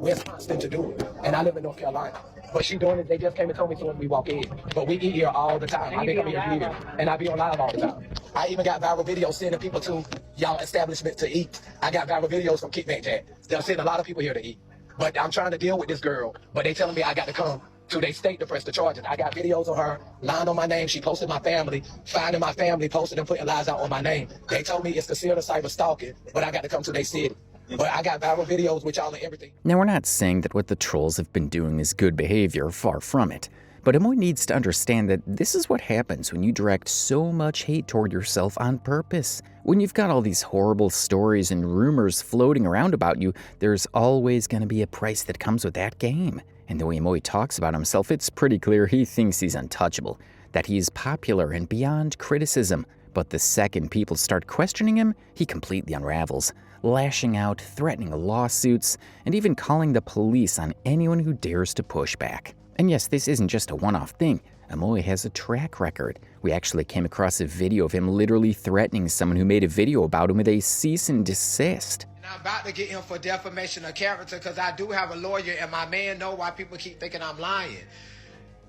Speaker 9: Wisconsin to do it, and I live in North Carolina. But she doing it. They just came and told me so when we walk in. But we eat here all the time. I been coming here years, and I be on live all the time. I even got viral videos sending people to y'all establishment to eat. I got viral videos from Kickback Jack. They'll send a lot of people here to eat. But I'm trying to deal with this girl, but they telling me I got to come to their state to press the charges. I got videos on her, lying on my name. She posted my family, finding my family, posting and putting lies out on my name. They told me it's considered cyber stalking, but I got to come to their city. But I got viral videos with y'all and everything.
Speaker 1: Now, we're not saying that what the trolls have been doing is good behavior, far from it. But Amoy needs to understand that this is what happens when you direct so much hate toward yourself on purpose. When you've got all these horrible stories and rumors floating around about you, there's always going to be a price that comes with that game. And the way Amoy talks about himself, it's pretty clear he thinks he's untouchable, that he's popular and beyond criticism. But the second people start questioning him, he completely unravels, lashing out, threatening lawsuits, and even calling the police on anyone who dares to push back. And yes, this isn't just a one-off thing. Amoy has a track record. We actually came across a video of him literally threatening someone who made a video about him with a cease and desist.
Speaker 3: And I'm about to get him for defamation of character because I do have a lawyer, and my man know why people keep thinking I'm lying.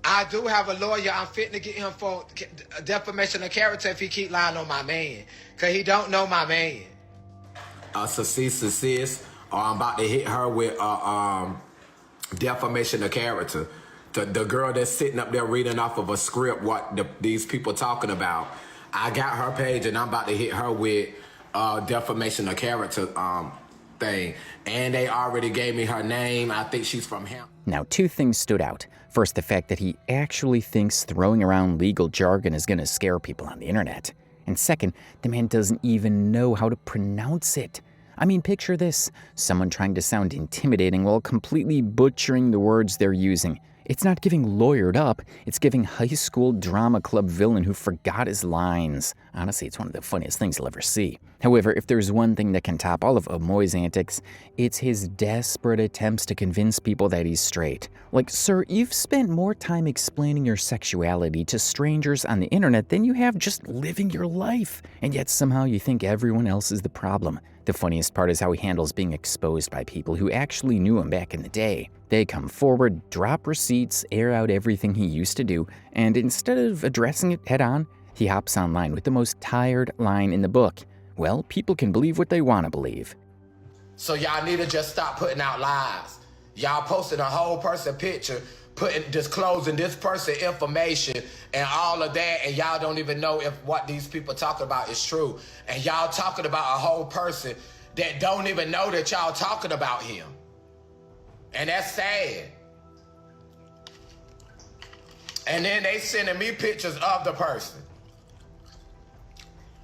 Speaker 3: I do have a lawyer. I'm fitting to get him for defamation of character if he keep lying on my man, because he don't know my man.
Speaker 5: Cease, or I'm about to hit her with defamation of character. The girl that's sitting up there reading off of a script what these people talking about. I got her page, and I'm about to hit her with defamation of character thing. And they already gave me her name. I think she's from him.
Speaker 1: Now, two things stood out. First, the fact that he actually thinks throwing around legal jargon is going to scare people on the internet. And second, the man doesn't even know how to pronounce it. I mean, picture this. Someone trying to sound intimidating while completely butchering the words they're using. It's not giving lawyered up, it's giving high school drama club villain who forgot his lines. Honestly, it's one of the funniest things you'll ever see. However, if there's one thing that can top all of Amoy's antics, it's his desperate attempts to convince people that he's straight. Like, sir, you've spent more time explaining your sexuality to strangers on the internet than you have just living your life, and yet somehow you think everyone else is the problem. The funniest part is how he handles being exposed by people who actually knew him back in the day. They come forward, drop receipts, air out everything he used to do, and instead of addressing it head on, he hops online with the most tired line in the book. Well, people can believe what they want to believe.
Speaker 3: So y'all need to just stop putting out lies. Y'all posting a whole person picture, disclosing this person information and all of that, and y'all don't even know if what these people talking about is true. And y'all talking about a whole person that don't even know that y'all talking about him. And that's sad. And then they sending me pictures of the person.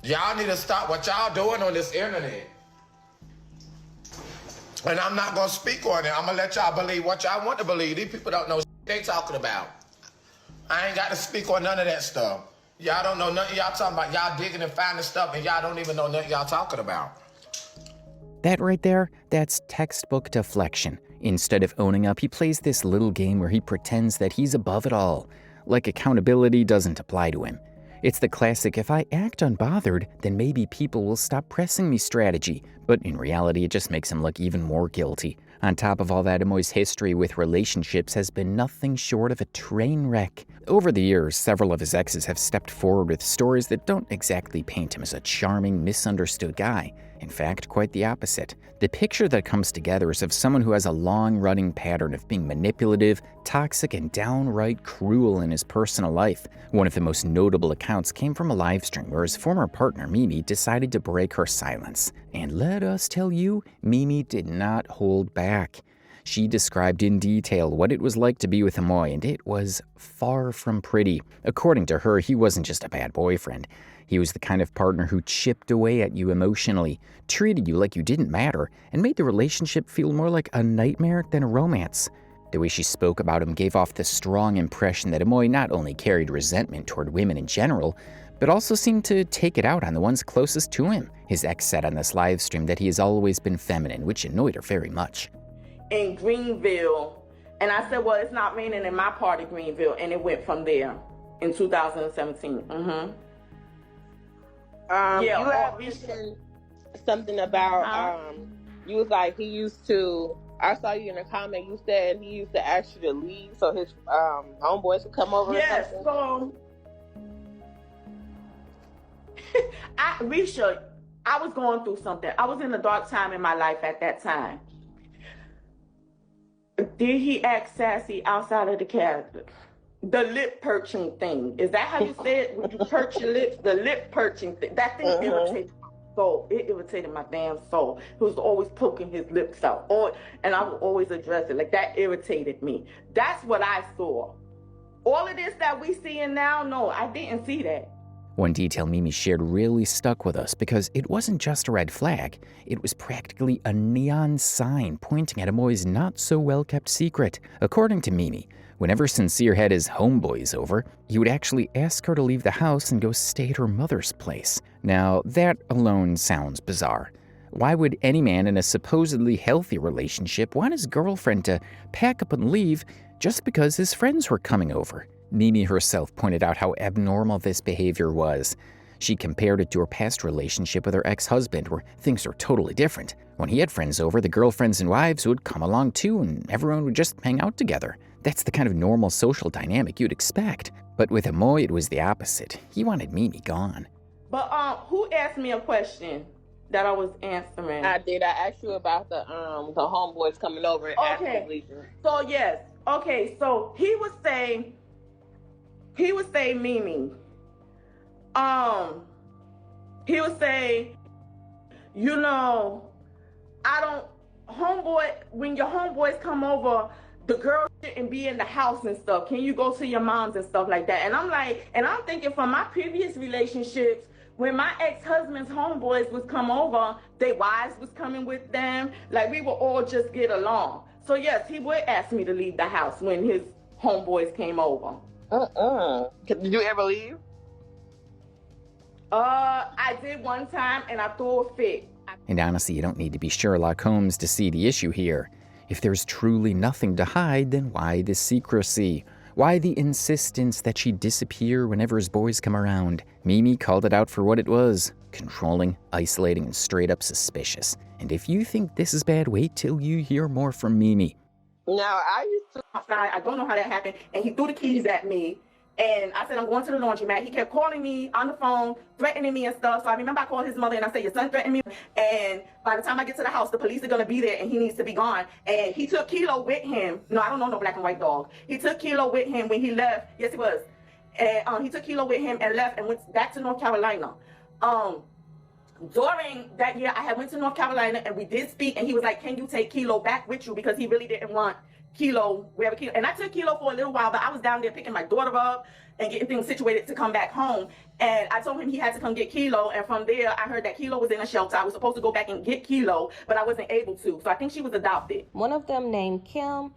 Speaker 3: Y'all need to stop what y'all doing on this internet. And I'm not going to speak on it. I'm going to let y'all believe what y'all want to believe. These people don't know what they talking about. I ain't got to speak on none of that stuff. Y'all don't know nothing y'all talking about. Y'all digging and finding stuff, and y'all don't even know nothing y'all talking about.
Speaker 1: That right there, that's textbook deflection. Instead of owning up, he plays this little game where he pretends that he's above it all, like accountability doesn't apply to him. It's the classic, if I act unbothered, then maybe people will stop pressing me strategy, but in reality it just makes him look even more guilty. On top of all that, Amoy's history with relationships has been nothing short of a train wreck. Over the years, several of his exes have stepped forward with stories that don't exactly paint him as a charming, misunderstood guy. In fact, quite the opposite. The picture that comes together is of someone who has a long-running pattern of being manipulative, toxic, and downright cruel in his personal life. One of the most notable accounts came from a live stream where his former partner, Mimi, decided to break her silence. And let us tell you, Mimi did not hold back. She described in detail what it was like to be with Amoy, and it was far from pretty. According to her, he wasn't just a bad boyfriend. He was the kind of partner who chipped away at you emotionally, treated you like you didn't matter, and made the relationship feel more like a nightmare than a romance. The way she spoke about him gave off the strong impression that Amoy not only carried resentment toward women in general, but also seemed to take it out on the ones closest to him. His ex said on this live stream that he has always been feminine, which annoyed her very much.
Speaker 4: In Greenville, and I said, well, it's not raining in my part of Greenville, and it went from there in 2017.
Speaker 8: You
Speaker 4: Yeah,
Speaker 8: had mentioned something about you was like he used to. I saw you in a comment. You said he used to ask you to leave so his homeboys would come over.
Speaker 4: yes, so Risha, I was going through something. I was in a dark time in my life at that time. Did he act sassy outside of the character? The lip perching thing. Is that how you say it? When you perch your lips, the lip perching thing. That thing irritated my soul. It irritated my damn soul. He was always poking his lips out. And I would always address it. Like, that irritated me. That's what I saw. All of this that we seeing now, no, I didn't see that.
Speaker 1: One detail Mimi shared really stuck with us because it wasn't just a red flag. It was practically a neon sign pointing at Amoy's not-so-well-kept secret. According to Mimi, whenever Sincere had his homeboys over, he would actually ask her to leave the house and go stay at her mother's place. Now, that alone sounds bizarre. Why would any man in a supposedly healthy relationship want his girlfriend to pack up and leave just because his friends were coming over? Mimi herself pointed out how abnormal this behavior was. She compared it to her past relationship with her ex-husband, where things were totally different. When he had friends over, the girlfriends and wives would come along too, and everyone would just hang out together. That's the kind of normal social dynamic you'd expect. But with Amoy, it was the opposite. He wanted Mimi gone.
Speaker 4: But who asked me a question that I was answering?
Speaker 8: I did. I asked you about the homeboys coming over and asking to leave.
Speaker 4: So yes. Okay, so he would say Mimi. He would say, you know, when your homeboys come over, the girl shouldn't be in the house and stuff. Can you go to your mom's and stuff like that? And I'm like, and I'm thinking from my previous relationships, when my ex-husband's homeboys would come over, their wives was coming with them. Like, we would all just get along. So yes, he would ask me to leave the house when his homeboys came over.
Speaker 8: Did you ever leave?
Speaker 4: I did one time, and I threw a fit.
Speaker 1: And honestly, you don't need to be Sherlock Holmes to see the issue here. If there's truly nothing to hide, then why the secrecy? Why the insistence that she disappear whenever his boys come around? Mimi called it out for what it was: controlling, isolating, and straight up suspicious. And if you think this is bad, wait till you hear more from Mimi.
Speaker 8: Now, I used to...
Speaker 4: I don't know how that happened, and he threw the keys at me, And I said, I'm going to the laundromat. He kept calling me on the phone, threatening me and stuff. So I remember I called his mother and I said, your son threatened me. And by the time I get to the house, the police are going to be there and he needs to be gone. And he took Kilo with him. No, I don't know no black and white dog. He took Kilo with him when he left. Yes, he was. And he took Kilo with him and left and went back to North Carolina. During that year, I had went to North Carolina and we did speak. And he was like, can you take Kilo back with you? Because he really didn't want Kilo, wherever Kilo. And I took Kilo for a little while, but I was down there picking my daughter up and getting things situated to come back home. And I told him he had to come get Kilo. And from there, I heard that Kilo was in a shelter. I was supposed to go back and get Kilo, but I wasn't able to. So I think she was adopted.
Speaker 11: One of them named Kim.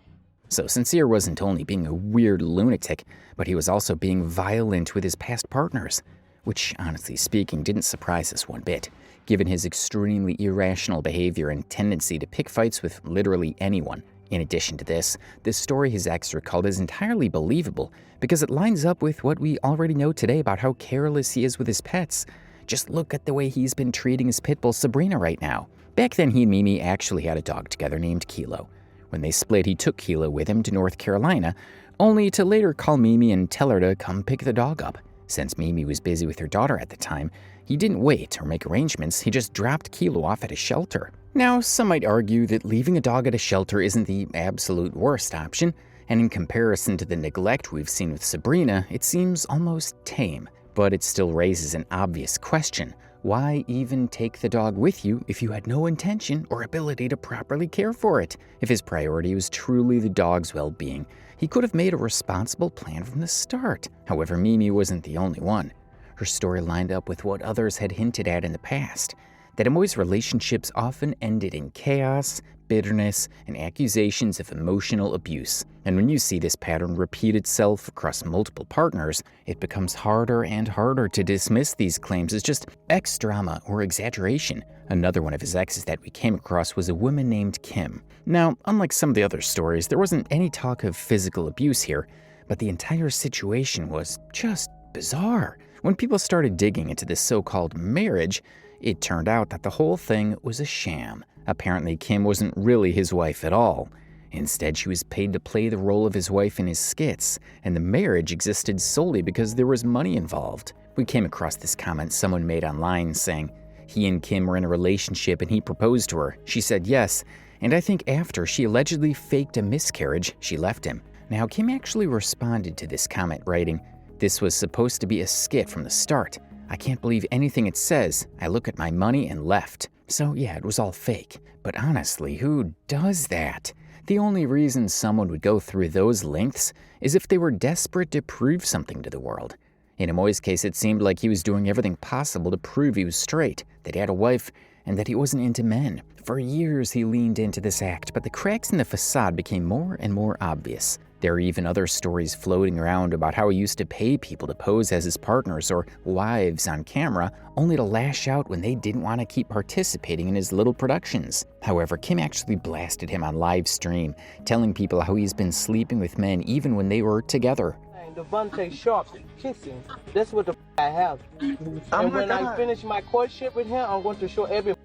Speaker 1: So Sincere wasn't only being a weird lunatic, but he was also being violent with his past partners, which, honestly speaking, didn't surprise us one bit, given his extremely irrational behavior and tendency to pick fights with literally anyone. In addition to this story his ex recalled is entirely believable because it lines up with what we already know today about how careless he is with his pets. Just look at the way he's been treating his pit bull Sabrina right now. Back then, he and Mimi actually had a dog together named Kilo. When they split, he took Kilo with him to North Carolina, only to later call Mimi and tell her to come pick the dog up. Since Mimi was busy with her daughter at the time, he didn't wait or make arrangements, he just dropped Kilo off at a shelter. Now, some might argue that leaving a dog at a shelter isn't the absolute worst option, and in comparison to the neglect we've seen with Sabrina, it seems almost tame. But it still raises an obvious question. Why even take the dog with you if you had no intention or ability to properly care for it? If his priority was truly the dog's well-being, he could have made a responsible plan from the start. However, Mimi wasn't the only one. Her story lined up with what others had hinted at in the past, that Amoy's relationships often ended in chaos, bitterness, and accusations of emotional abuse. And when you see this pattern repeat itself across multiple partners, it becomes harder and harder to dismiss these claims as just ex-drama or exaggeration. Another one of his exes that we came across was a woman named Kim. Now, unlike some of the other stories, there wasn't any talk of physical abuse here, but the entire situation was just bizarre. When people started digging into this so-called marriage, it turned out that the whole thing was a sham. Apparently, Kim wasn't really his wife at all. Instead, she was paid to play the role of his wife in his skits, and the marriage existed solely because there was money involved. We came across this comment someone made online saying, he and Kim were in a relationship and he proposed to her. She said yes, and I think after she allegedly faked a miscarriage, she left him. Now, Kim actually responded to this comment writing, this was supposed to be a skit from the start. I can't believe anything it says. I look at my money and left. So yeah, it was all fake. But honestly, who does that? The only reason someone would go through those lengths is if they were desperate to prove something to the world. In Amoy's case, it seemed like he was doing everything possible to prove he was straight, that he had a wife, and that he wasn't into men. For years, he leaned into this act, but the cracks in the facade became more and more obvious. There are even other stories floating around about how he used to pay people to pose as his partners or wives on camera, only to lash out when they didn't want to keep participating in his little productions. However, Kim actually blasted him on live stream, telling people how he's been sleeping with men even when they were together.
Speaker 12: Devontae Sharp kissing. That's what the I have. And when I finish my courtship with him, I'm going to show every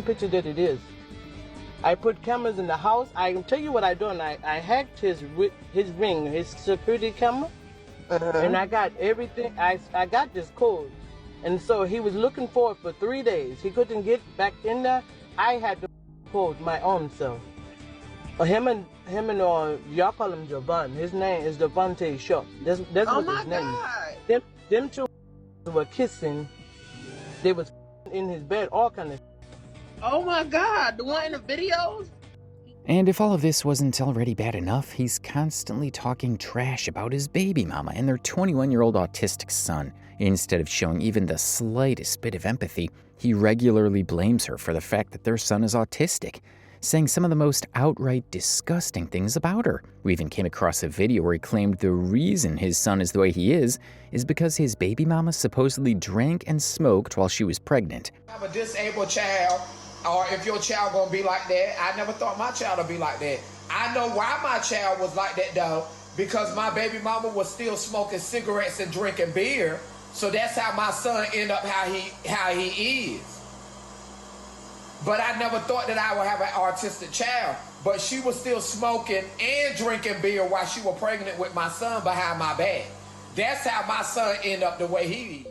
Speaker 12: picture that it is. I put cameras in the house. I can tell you what I done. I hacked his ring, his security camera, and I got everything. I got this code, and so he was looking for it for 3 days. He couldn't get back in there. I had to code my own self. Him and y'all call him Javon. His name is Devontae Sharp. That's what his name is. Them two were kissing. They was in his bed, all kind of.
Speaker 8: Oh my God, the one in the videos?
Speaker 1: And if all of this wasn't already bad enough, he's constantly talking trash about his baby mama and their 21-year-old autistic son. Instead of showing even the slightest bit of empathy, he regularly blames her for the fact that their son is autistic, saying some of the most outright disgusting things about her. We even came across a video where he claimed the reason his son is the way he is because his baby mama supposedly drank and smoked while she was pregnant.
Speaker 3: I'm a disabled child, or if your child gonna be like that, I never thought my child would be like that. I know why my child was like that though, because my baby mama was still smoking cigarettes and drinking beer. So that's how my son ended up how he is. But I never thought that I would have an autistic child. But she was still smoking and drinking beer while she was pregnant with my son behind my back. That's how my son ended up the way he is.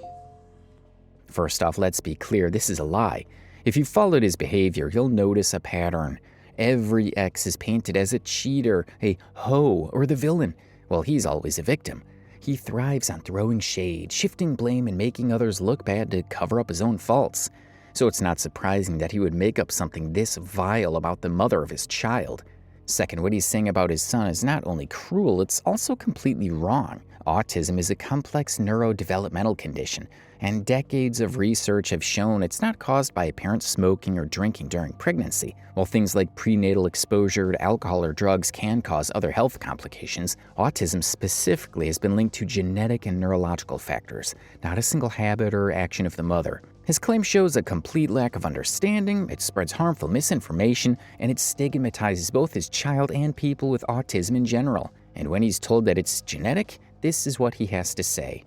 Speaker 1: First off, let's be clear, this is a lie. If you followed his behavior, you'll notice a pattern. Every ex is painted as a cheater, a hoe, or the villain. Well, he's always a victim. He thrives on throwing shade, shifting blame, and making others look bad to cover up his own faults. So it's not surprising that he would make up something this vile about the mother of his child. Second, what he's saying about his son is not only cruel, it's also completely wrong. Autism is a complex neurodevelopmental condition, and decades of research have shown it's not caused by a parent smoking or drinking during pregnancy. While things like prenatal exposure to alcohol or drugs can cause other health complications, autism specifically has been linked to genetic and neurological factors, not a single habit or action of the mother. His claim shows a complete lack of understanding, it spreads harmful misinformation, and it stigmatizes both his child and people with autism in general. And when he's told that it's genetic, this is what he has to say.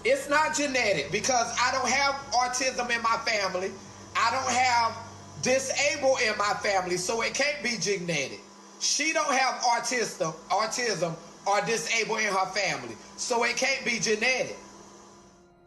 Speaker 3: It's not genetic because I don't have autism in my family. I don't have disabled in my family, so it can't be genetic. She don't have autism or disabled in her family, so it can't be genetic.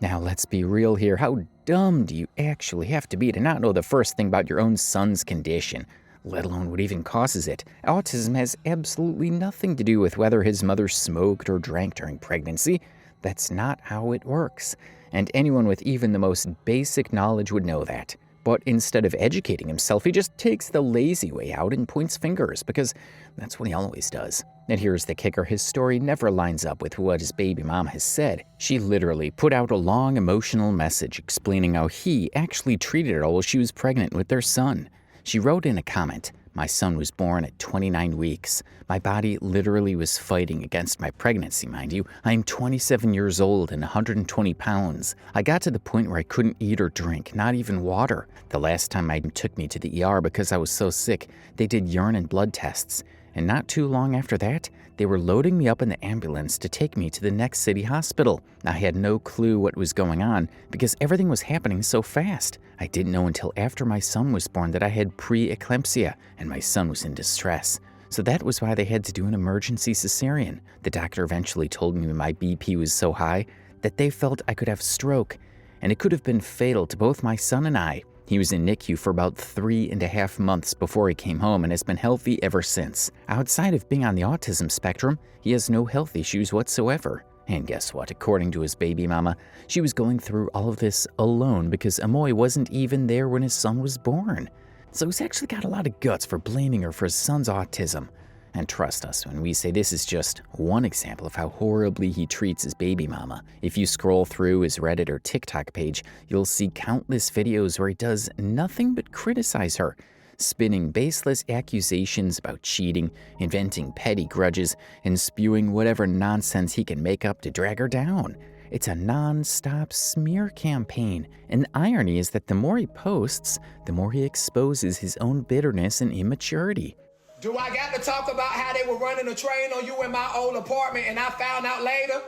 Speaker 1: Now let's be real here. How dumb do you actually have to be to not know the first thing about your own son's condition, let alone what even causes it? Autism has absolutely nothing to do with whether his mother smoked or drank during pregnancy. That's not how it works. And anyone with even the most basic knowledge would know that. But instead of educating himself, he just takes the lazy way out and points fingers, because that's what he always does. And here's the kicker, his story never lines up with what his baby mom has said. She literally put out a long emotional message explaining how he actually treated her while she was pregnant with their son. She wrote in a comment, "My son was born at 29 weeks. My body literally was fighting against my pregnancy, mind you. I'm 27 years old and 120 pounds. I got to the point where I couldn't eat or drink, not even water. The last time I took me to the ER because I was so sick, they did urine and blood tests. And not too long after that, they were loading me up in the ambulance to take me to the next city hospital. I had no clue what was going on because everything was happening so fast. I didn't know until after my son was born that I had preeclampsia and my son was in distress. So that was why they had to do an emergency cesarean. The doctor eventually told me my BP was so high that they felt I could have stroke, and it could have been fatal to both my son and I. He was in NICU for about 3.5 months before he came home and has been healthy ever since. Outside of being on the autism spectrum, he has no health issues whatsoever. And guess what? According to his baby mama, she was going through all of this alone because Amoy wasn't even there when his son was born. So he's actually got a lot of guts for blaming her for his son's autism. And trust us when we say this is just one example of how horribly he treats his baby mama. If you scroll through his Reddit or TikTok page, you'll see countless videos where he does nothing but criticize her, spinning baseless accusations about cheating, inventing petty grudges, and spewing whatever nonsense he can make up to drag her down. It's a non-stop smear campaign, and the irony is that the more he posts, the more he exposes his own bitterness and immaturity.
Speaker 3: Do I got to talk about how they were running a train on you in my old apartment and I found out later?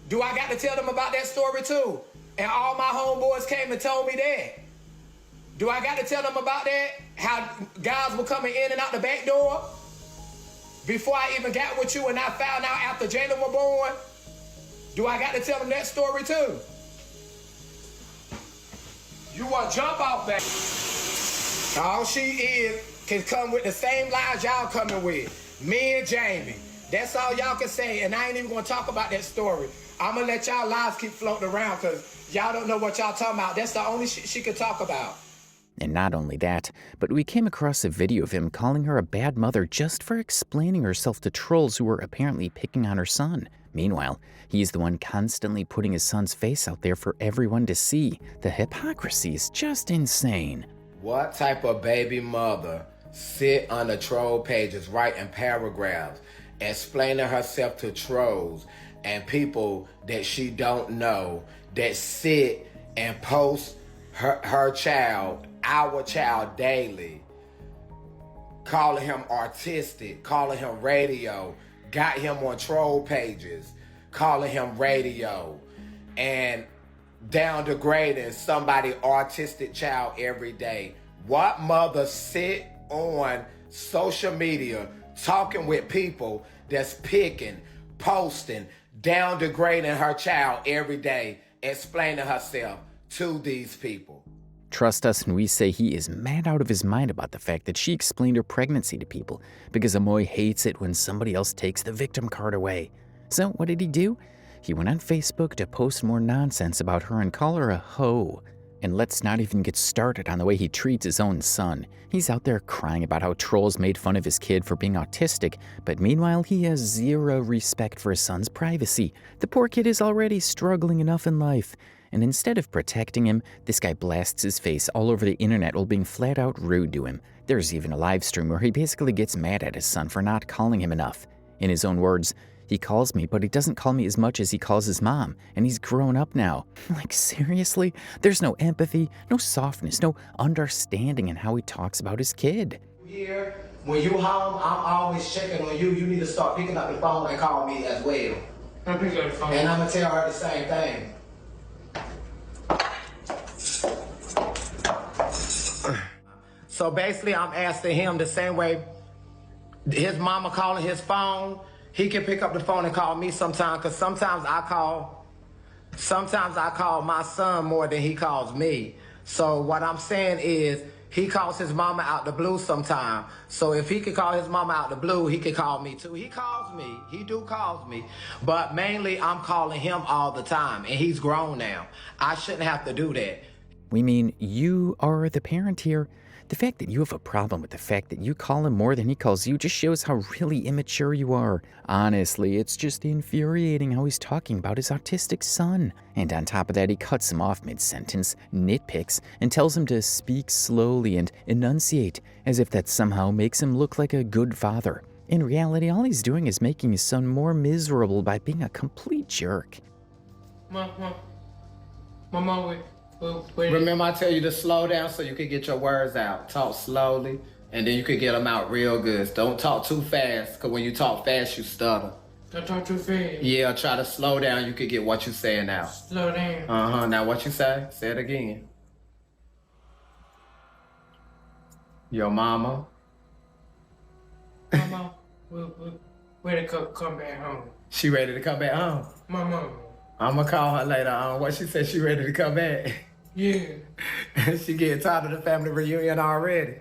Speaker 3: Do I got to tell them about that story too? And all my homeboys came and told me that. Do I got to tell them about that? How guys were coming in and out the back door? Before I even got with you and I found out after Jalen was born? Do I got to tell them that story too? You want to jump off that? All she is can come with the same lies y'all coming with. Me and Jamie. That's all y'all can say, and I ain't even going to talk about that story. I'm going to let y'all lies keep floating around because y'all don't know what y'all talking about. That's the only shit she could talk about.
Speaker 1: And not only that, but we came across a video of him calling her a bad mother just for explaining herself to trolls who were apparently picking on her son. Meanwhile, he's the one constantly putting his son's face out there for everyone to see. The hypocrisy is just insane.
Speaker 5: What type of baby mother sit on the troll pages writing paragraphs, explaining herself to trolls and people that she don't know, that sit and post her child, our child daily, calling him artistic, calling him radio, got him on troll pages, calling him radio, and down degrading somebody artistic child every day. What mother sit on social media talking with people that's picking, posting, down degrading her child every day, explaining herself to these people.
Speaker 1: Trust us when we say he is mad out of his mind about the fact that she explained her pregnancy to people, because Amoy hates it when somebody else takes the victim card away. So what did he do? He went on Facebook to post more nonsense about her and call her a hoe. And let's not even get started on the way he treats his own son. He's out there crying about how trolls made fun of his kid for being autistic, but meanwhile he has zero respect for his son's privacy. The poor kid is already struggling enough in life. And instead of protecting him, this guy blasts his face all over the internet while being flat out rude to him. There's even a live stream where he basically gets mad at his son for not calling him enough. In his own words, "He calls me, but he doesn't call me as much as he calls his mom, and he's grown up now." Like, seriously? There's no empathy, no softness, no understanding in how he talks about his kid.
Speaker 5: Here, when you home, I'm always checking on you. You need to start picking up the phone and call me as well.
Speaker 6: I'm picking up the phone.
Speaker 5: And I'm gonna tell her the same thing. So basically, I'm asking him the same way his mama calling his phone, he can pick up the phone and call me sometimes, because sometimes I call my son more than he calls me. So what I'm saying is, he calls his mama out the blue sometime. So if he could call his mama out the blue, he could call me too. He calls me. He calls me. But mainly, I'm calling him all the time, and he's grown now. I shouldn't have to do that.
Speaker 1: We mean, you are the parent here. The fact that you have a problem with the fact that you call him more than he calls you just shows how really immature you are. Honestly, it's just infuriating how he's talking about his autistic son. And on top of that, he cuts him off mid-sentence, nitpicks, and tells him to speak slowly and enunciate, as if that somehow makes him look like a good father. In reality, all he's doing is making his son more miserable by being a complete jerk.
Speaker 6: Mama,
Speaker 5: Remember I tell you to slow down so you can get your words out. Talk slowly, and then you can get them out real good. Don't talk too fast, because when you talk fast, you stutter.
Speaker 6: I talk too fast.
Speaker 5: Yeah, try to slow down. You can get what you're saying out.
Speaker 6: Slow down.
Speaker 5: Now what you say? Say it again. Your mama.
Speaker 6: Mama, ready to come back home.
Speaker 5: She ready to come back home?
Speaker 6: My mama.
Speaker 5: I'm going to call her later on. What she said, she ready to come back?
Speaker 6: Yeah.
Speaker 5: She getting tired of the family reunion already.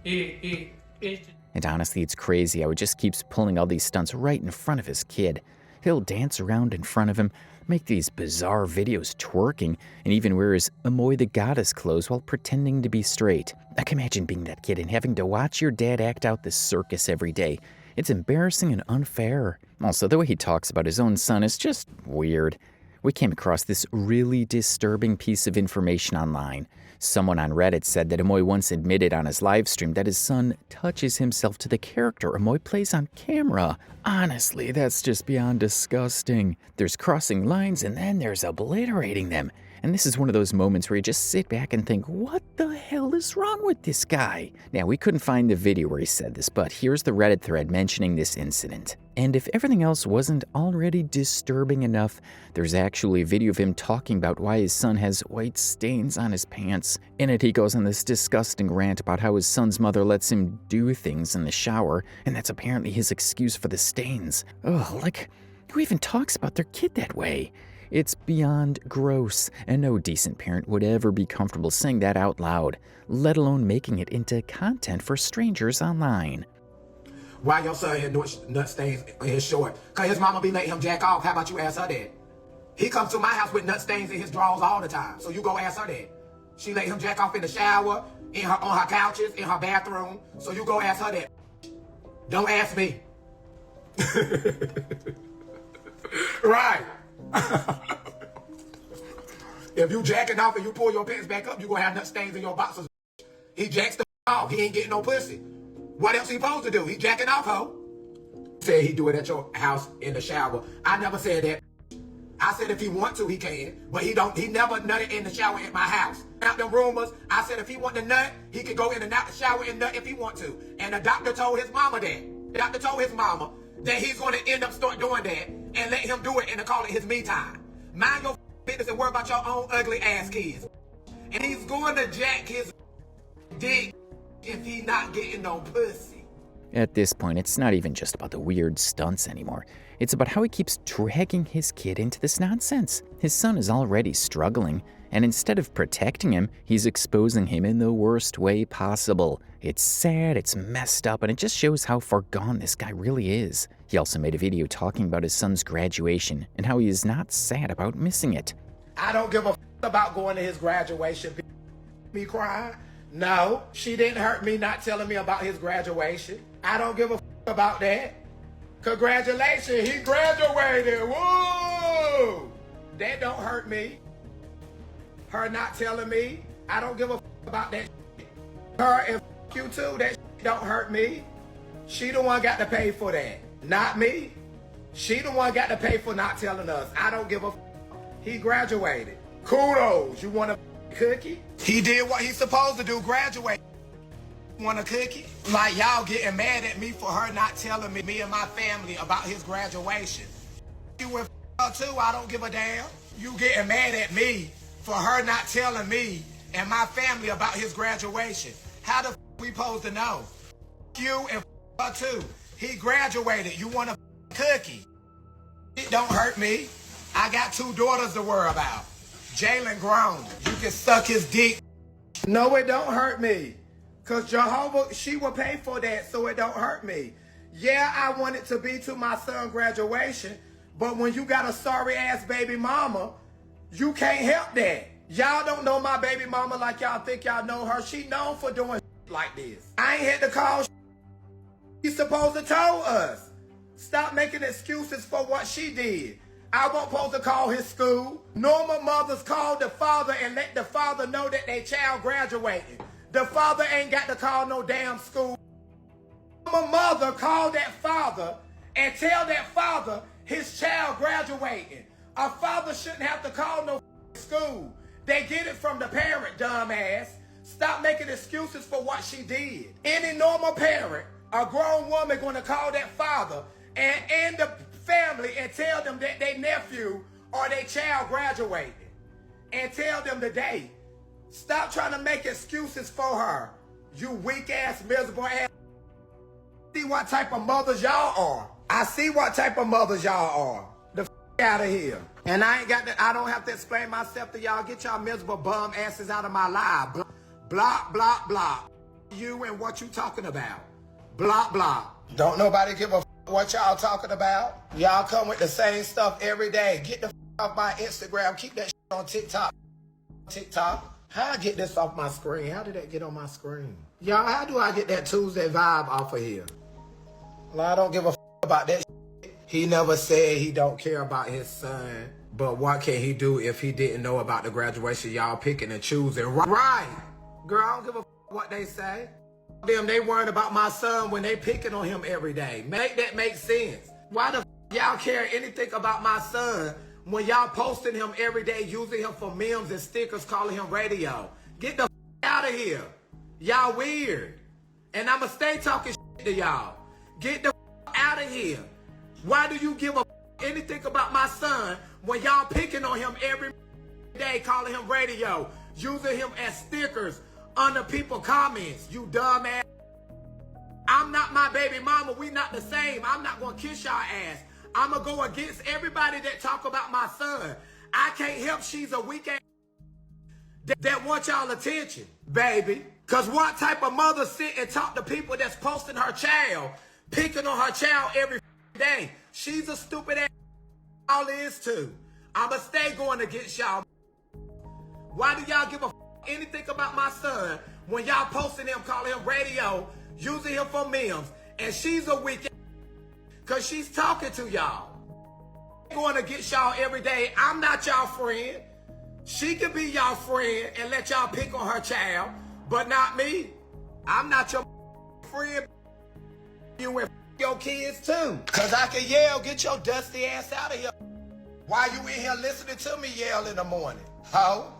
Speaker 1: And honestly, it's crazy how he just keeps pulling all these stunts right in front of his kid. He'll dance around in front of him, make these bizarre videos twerking, and even wear his Amoy the Goddess clothes while pretending to be straight. I can imagine being that kid and having to watch your dad act out this circus every day. It's embarrassing and unfair. Also, the way he talks about his own son is just weird. We came across this really disturbing piece of information online. Someone on Reddit said that Amoy once admitted on his live stream that his son touches himself to the character Amoy plays on camera. Honestly, that's just beyond disgusting. There's crossing lines and then there's obliterating them. And this is one of those moments where you just sit back and think, what the hell is wrong with this guy? Now, we couldn't find the video where he said this, but here's the Reddit thread mentioning this incident. And if everything else wasn't already disturbing enough, there's actually a video of him talking about why his son has white stains on his pants. In it, he goes on this disgusting rant about how his son's mother lets him do things in the shower, and that's apparently his excuse for the stains. Ugh, like, who even talks about their kid that way? It's beyond gross, and no decent parent would ever be comfortable saying that out loud, let alone making it into content for strangers online.
Speaker 9: Why your son here doing nut stains in his short? Because his mama be letting him jack off. How about you ask her that? He comes to my house with nut stains in his drawers all the time, so you go ask her that. She let him jack off in the shower, on her couches, in her bathroom, so you go ask her that. Don't ask me. Right. If you jacking off and you pull your pants back up, you gonna have nut stains in your boxers. He jacks the off. He ain't getting no pussy. What else he supposed to do? He jacking off, ho. Said he do it at your house in the shower. I never said that. I said if he want to, he can, but he never nutted in the shower at my house. Out them rumors, I said if he want to nut, he could go in and out the shower and nut if he want to. And the doctor told his mama that. The doctor told his mama that he's going to end up start doing that and let him do it and call it his me time. Mind your business and worry about your own ugly ass kids. And he's going to jack his dick if he not getting no pussy.
Speaker 1: At this point, it's not even just about the weird stunts anymore. It's about how he keeps dragging his kid into this nonsense. His son is already struggling, and instead of protecting him, he's exposing him in the worst way possible. It's sad, it's messed up, and it just shows how far gone this guy really is. He also made a video talking about his son's graduation and how he is not sad about missing it.
Speaker 3: I don't give a about going to his graduation. Me crying? No, she didn't hurt me not telling me about his graduation. I don't give a about that. Congratulations, he graduated. Woo! That don't hurt me. Her not telling me, I don't give a about that shit. Her and you too, that shit don't hurt me. She the one got to pay for that, not me. She the one got to pay for not telling us. I don't give a He graduated. Kudos. You want a cookie? He did what he's supposed to do, graduate. Want a cookie? Like y'all getting mad at me for her not telling me and my family about his graduation. You with her too, I don't give a damn. You getting mad at me for her not telling me and my family about his graduation. How the we supposed to know? You and her too. He graduated. You want a cookie? It don't hurt me. I got 2 daughters to worry about. Jalen grown. You can suck his dick. No, it don't hurt me. Because Jehovah, she will pay for that, so it don't hurt me. Yeah, I want it to be to my son's graduation, but when you got a sorry-ass baby mama, you can't help that. Y'all don't know my baby mama like y'all think y'all know her. She known for doing like this. I ain't had to call. She's supposed to tell us. Stop making excuses for what she did. I wasn't supposed to call his school. Normal mothers call the father and let the father know that their child graduated. The father ain't got to call no damn school. Normal mother call that father and tell that father his child graduating. A father shouldn't have to call no school. They get it from the parent, dumbass. Stop making excuses for what she did. Any normal parent, a grown woman gonna call that father and the family and tell them that their nephew or their child graduated. And tell them the date. Stop trying to make excuses for her. You weak ass, miserable ass. See what type of mothers y'all are. I see what type of mothers y'all are. The out of here. And I don't have to explain myself to y'all. Get y'all miserable bum asses out of my life. Block, block, block. You and what you talking about. Block, block. Don't nobody give a what y'all talking about. Y'all come with the same stuff every day. Get the off my Instagram. Keep that on TikTok. TikTok. How I get this off my screen? How did that get on my screen? Y'all, how do I get that Tuesday vibe off of here? Well, I don't give a about that shit. He never said he don't care about his son. But what can he do if he didn't know about the graduation? Y'all picking and choosing. Right. Girl, I don't give a what they say. Them, they worrying about my son when they picking on him every day. Make that make sense. Why the y'all care anything about my son when y'all posting him every day, using him for memes and stickers, calling him radio? Get the out of here. Y'all weird. And I'ma stay talking shit to y'all. Get the out of here. Why do you give a anything about my son when y'all picking on him every day, calling him radio, using him as stickers under people's comments? You dumb ass. I'm not my baby mama. We not the same. I'm not gonna kiss y'all ass. I'm gonna go against everybody that talk about my son. I can't help she's a weak ass that want y'all attention, baby. Cause what type of mother sit and talk to people that's posting her child, picking on her child every day? She's a stupid ass. All is too. I'ma stay going against y'all. Why do y'all give a anything about my son when y'all posting him, calling him radio, using him for memes, and she's a weak ass because she's talking to y'all. Going against y'all every day. I'm not y'all friend. She can be y'all friend and let y'all pick on her child, but not me. I'm not your friend. You and your kids too. Cause I can yell, get your dusty ass out of here. Why you in here listening to me yell in the morning? Ho?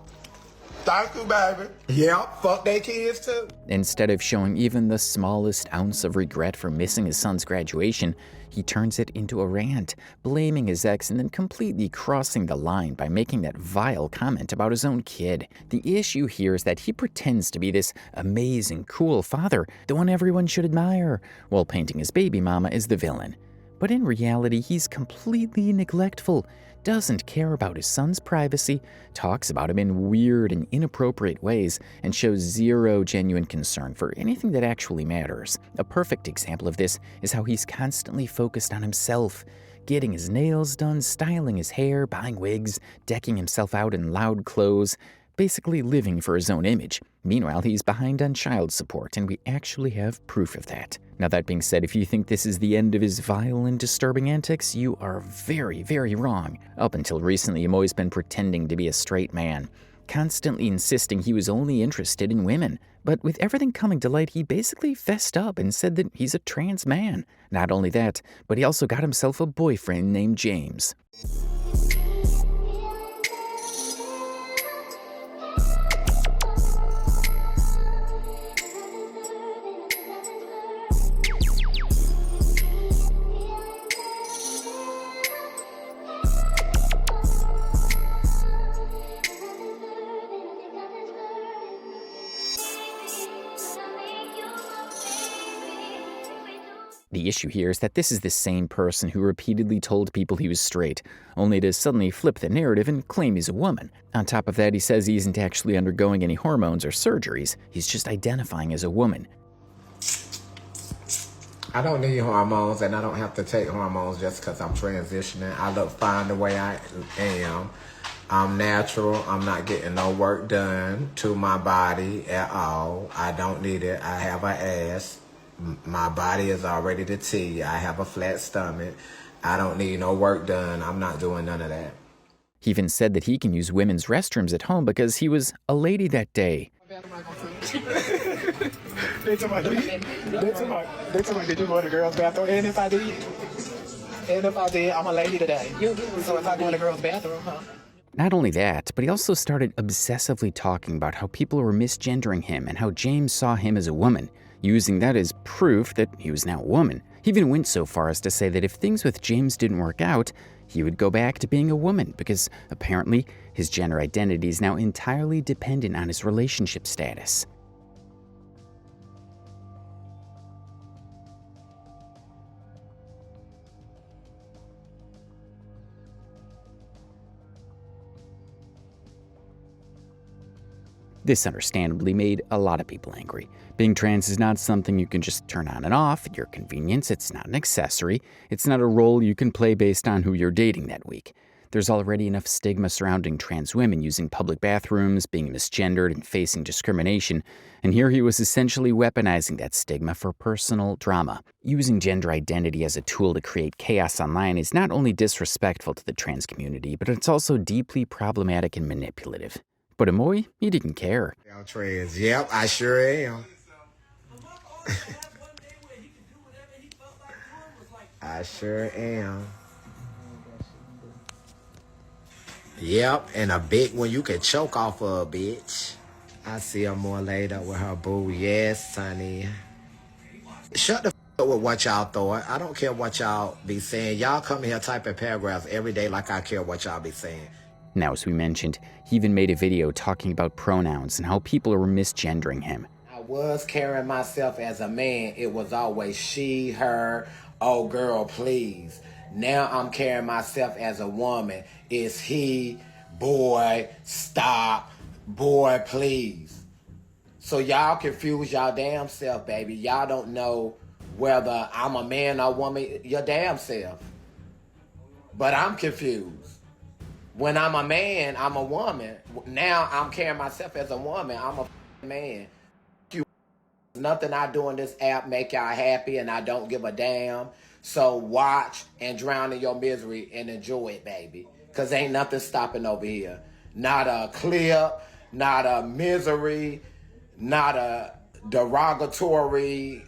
Speaker 3: Thank you, baby. Yeah, fuck they kids too.
Speaker 1: Instead of showing even the smallest ounce of regret for missing his son's graduation, he turns it into a rant, blaming his ex and then completely crossing the line by making that vile comment about his own kid. The issue here is that he pretends to be this amazing, cool father, the one everyone should admire, while painting his baby mama as the villain. But in reality, he's completely neglectful, doesn't care about his son's privacy, talks about him in weird and inappropriate ways, and shows zero genuine concern for anything that actually matters. A perfect example of this is how he's constantly focused on himself, getting his nails done, styling his hair, buying wigs, decking himself out in loud clothes, basically living for his own image. Meanwhile, he's behind on child support, and we actually have proof of that. Now, that being said, if you think this is the end of his vile and disturbing antics, you are very, very wrong. Up until recently, Amoy's been pretending to be a straight man, constantly insisting he was only interested in women. But with everything coming to light, he basically fessed up and said that he's a trans man. Not only that, but he also got himself a boyfriend named James. The issue here is that this is the same person who repeatedly told people he was straight, only to suddenly flip the narrative and claim he's a woman. On top of that, he says he isn't actually undergoing any hormones or surgeries. He's just identifying as a woman.
Speaker 5: I don't need hormones, and I don't have to take hormones just because I'm transitioning. I look fine the way I am. I'm natural. I'm not getting no work done to my body at all. I don't need it. I have an ass. My body is already the T. I have a flat stomach. I don't need no work done. I'm not doing none of that.
Speaker 1: He even said that he can use women's restrooms at home because he was a lady that day.
Speaker 9: They told me, did you go to the girls' bathroom? And if I did, I'm a lady today. So if I go in the girls' bathroom, huh?
Speaker 1: Not only that, but he also started obsessively talking about how people were misgendering him and how James saw him as a woman, using that as proof that he was now a woman. He even went so far as to say that if things with James didn't work out, he would go back to being a woman because apparently his gender identity is now entirely dependent on his relationship status. This understandably made a lot of people angry. Being trans is not something you can just turn on and off at your convenience. It's not an accessory. It's not a role you can play based on who you're dating that week. There's already enough stigma surrounding trans women using public bathrooms, being misgendered, and facing discrimination, and here he was essentially weaponizing that stigma for personal drama. Using gender identity as a tool to create chaos online is not only disrespectful to the trans community, but it's also deeply problematic and manipulative. But Amoy, he didn't care.
Speaker 5: I'm trans. Yep, I sure am. I sure am. Yep, and a big one you can choke off of, a bitch. I see her more laid up with her boo. Yes, honey. Shut the up with what y'all thought. I don't care what y'all be saying. Y'all come here typing paragraphs every day like I care what y'all be saying.
Speaker 1: Now, as we mentioned, he even made a video talking about pronouns and how people were misgendering him.
Speaker 5: I was carrying myself as a man. It was always she, her, oh girl, please. Now I'm carrying myself as a woman. It's he, boy, stop, boy, please. So y'all confuse y'all damn self, baby. Y'all don't know whether I'm a man or a woman, your damn self. But I'm confused. When I'm a man, I'm a woman. Now I'm carrying myself as a woman. I'm a man. Nothing I do in this app make y'all happy, and I don't give a damn. So watch and drown in your misery and enjoy it, baby. Because ain't nothing stopping over here. Not a clip, not a misery, not a derogatory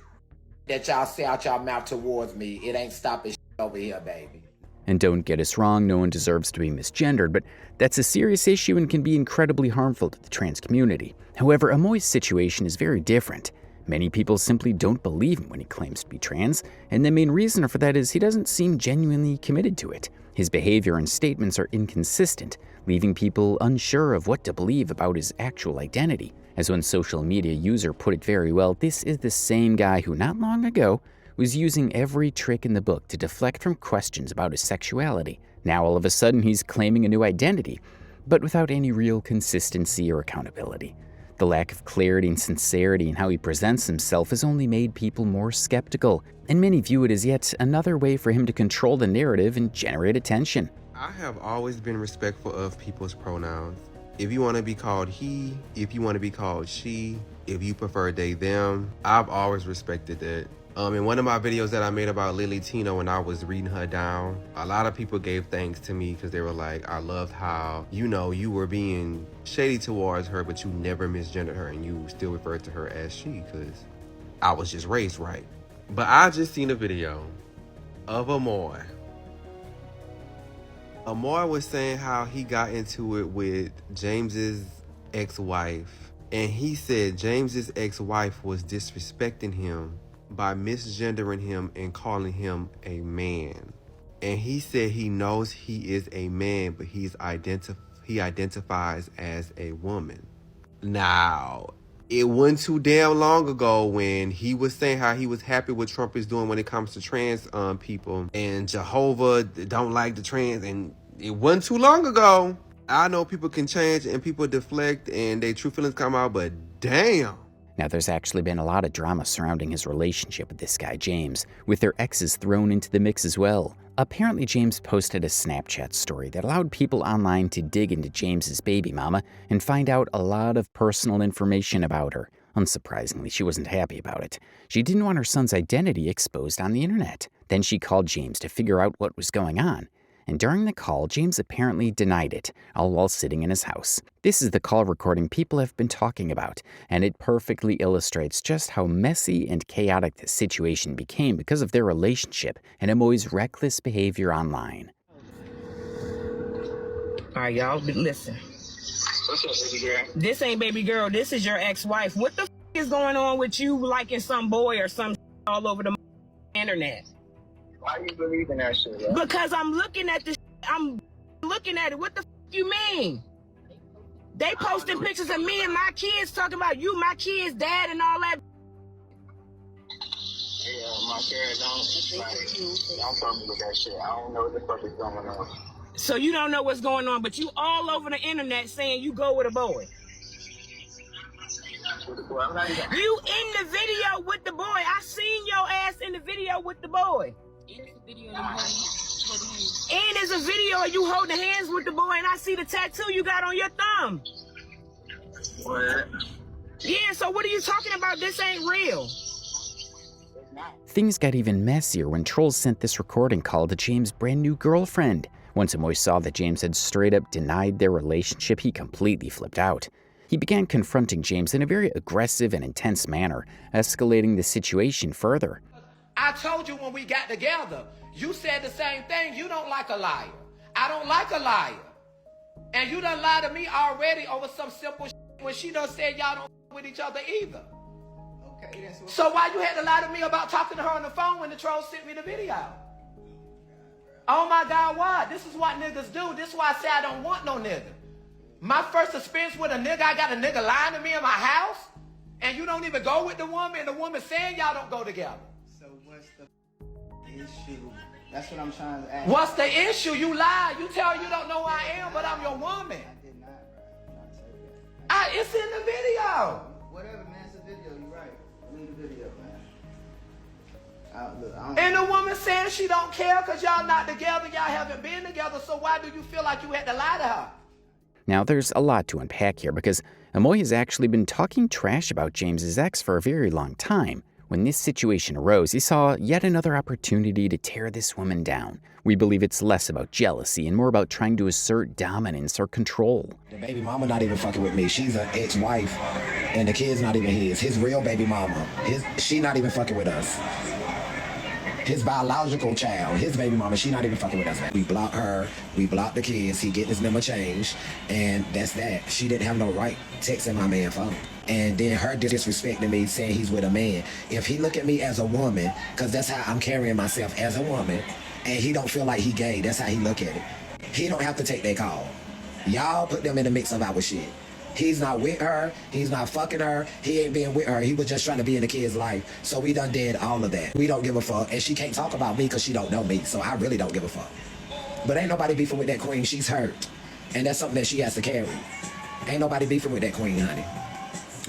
Speaker 5: that y'all say out y'all mouth towards me. It ain't stopping over here, baby.
Speaker 1: And don't get us wrong, no one deserves to be misgendered, but that's a serious issue and can be incredibly harmful to the trans community. However, Amoy's situation is very different. Many people simply don't believe him when he claims to be trans, and the main reason for that is he doesn't seem genuinely committed to it. His behavior and statements are inconsistent, leaving people unsure of what to believe about his actual identity. As one social media user put it very well, this is the same guy who not long ago was using every trick in the book to deflect from questions about his sexuality. Now all of a sudden he's claiming a new identity, but without any real consistency or accountability. The lack of clarity and sincerity in how he presents himself has only made people more skeptical, and many view it as yet another way for him to control the narrative and generate attention.
Speaker 13: I have always been respectful of people's pronouns. If you want to be called he, if you want to be called she, if you prefer they, them, I've always respected that. In one of my videos that I made about Lily Tino when I was reading her down, a lot of people gave thanks to me because they were like, I loved how, you were being shady towards her, but you never misgendered her and you still referred to her as she because I was just raised right. But I just seen a video of Amoy. Amoy was saying how he got into it with James's ex-wife, and he said James's ex-wife was disrespecting him by misgendering him and calling him a man. And he said he knows he is a man, but he identifies as a woman. Now, it wasn't too damn long ago when he was saying how he was happy what Trump is doing when it comes to trans people, and Jehovah don't like the trans, and it wasn't too long ago. I know people can change and people deflect and their true feelings come out, but damn.
Speaker 1: Now, there's actually been a lot of drama surrounding his relationship with this guy, James, with their exes thrown into the mix as well. Apparently, James posted a Snapchat story that allowed people online to dig into James's baby mama and find out a lot of personal information about her. Unsurprisingly, she wasn't happy about it. She didn't want her son's identity exposed on the internet. Then she called James to figure out what was going on. And during the call, James apparently denied it, all while sitting in his house. This is the call recording people have been talking about, and it perfectly illustrates just how messy and chaotic the situation became because of their relationship and Amoy's reckless behavior online.
Speaker 14: All right, y'all, listen.
Speaker 15: What's up, baby girl?
Speaker 14: This ain't baby girl. This is your ex-wife. What the is going on with you liking some boy or some all over the internet?
Speaker 15: Why you believing that shit, bro?
Speaker 14: Because I'm looking at this. I'm looking at it. What the you mean? They posting pictures of me and my kids talking about you, my kids, dad, and all that.
Speaker 15: Yeah, my parents don't tell me with that shit. I don't know what the fuck is going on.
Speaker 14: So you don't know what's going on, but you all over the internet saying you go with a boy. You in the video with the boy. I seen your ass in the video with the boy. And there's a video of you holding hands with the boy, and I see the tattoo you got on your thumb.
Speaker 15: What?
Speaker 14: Yeah, so what are you talking about? This ain't real.
Speaker 1: Things got even messier when trolls sent this recording call to James' brand new girlfriend. Once Amoy saw that James had straight up denied their relationship, he completely flipped out. He began confronting James in a very aggressive and intense manner, escalating the situation further.
Speaker 9: I told you when we got together, you said the same thing. You don't like a liar. I don't like a liar. And you done lied to me already over some simple shit when she done said y'all don't with each other either. Okay, that's what. So why you had to lie to me about talking to her on the phone when the troll sent me the video? Oh my God, why? This is what niggas do. This is why I say I don't want no nigga. My first experience with a nigga, I got a nigga lying to me in my house, and you don't even go with the woman, and the woman saying y'all don't go together.
Speaker 16: What's the issue? That's what I'm trying to ask.
Speaker 9: What's the issue? You lie. You tell you don't know who I am, but I'm your woman.
Speaker 16: I did not, bro. I'm trying to tell you that.
Speaker 9: It's in the video.
Speaker 16: Whatever, man. It's a video. You're right. I need the video, man. Look,
Speaker 9: And the woman saying she don't care because y'all not together. Y'all haven't been together. So why do you feel like you had to lie to her?
Speaker 1: Now, there's a lot to unpack here because Amoy has actually been talking trash about James's ex for a very long time. When this situation arose, he saw yet another opportunity to tear this woman down. We believe it's less about jealousy and more about trying to assert dominance or control.
Speaker 5: The baby mama not even fucking with me. She's an ex-wife, and the kid's not even his. His real baby mama. She not even fucking with us. His biological child, his baby mama, she not even fucking with us. We blocked her, we blocked the kids, he get his number changed, and that's that. She didn't have no right texting my man phone. And then her disrespecting me, saying he's with a man. If he look at me as a woman, because that's how I'm carrying myself as a woman, and he don't feel like he gay, that's how he look at it. He don't have to take that call. Y'all put them in the mix of our shit.
Speaker 9: He's not with her. He's not fucking her. He ain't being with her. He was just trying to be in the kid's life. So we done did all of that. We don't give a fuck. And she can't talk about me because she don't know me. So I really don't give a fuck. But ain't nobody beefing with that queen. She's hurt. And that's something that she has to carry. Ain't nobody beefing with that queen, honey.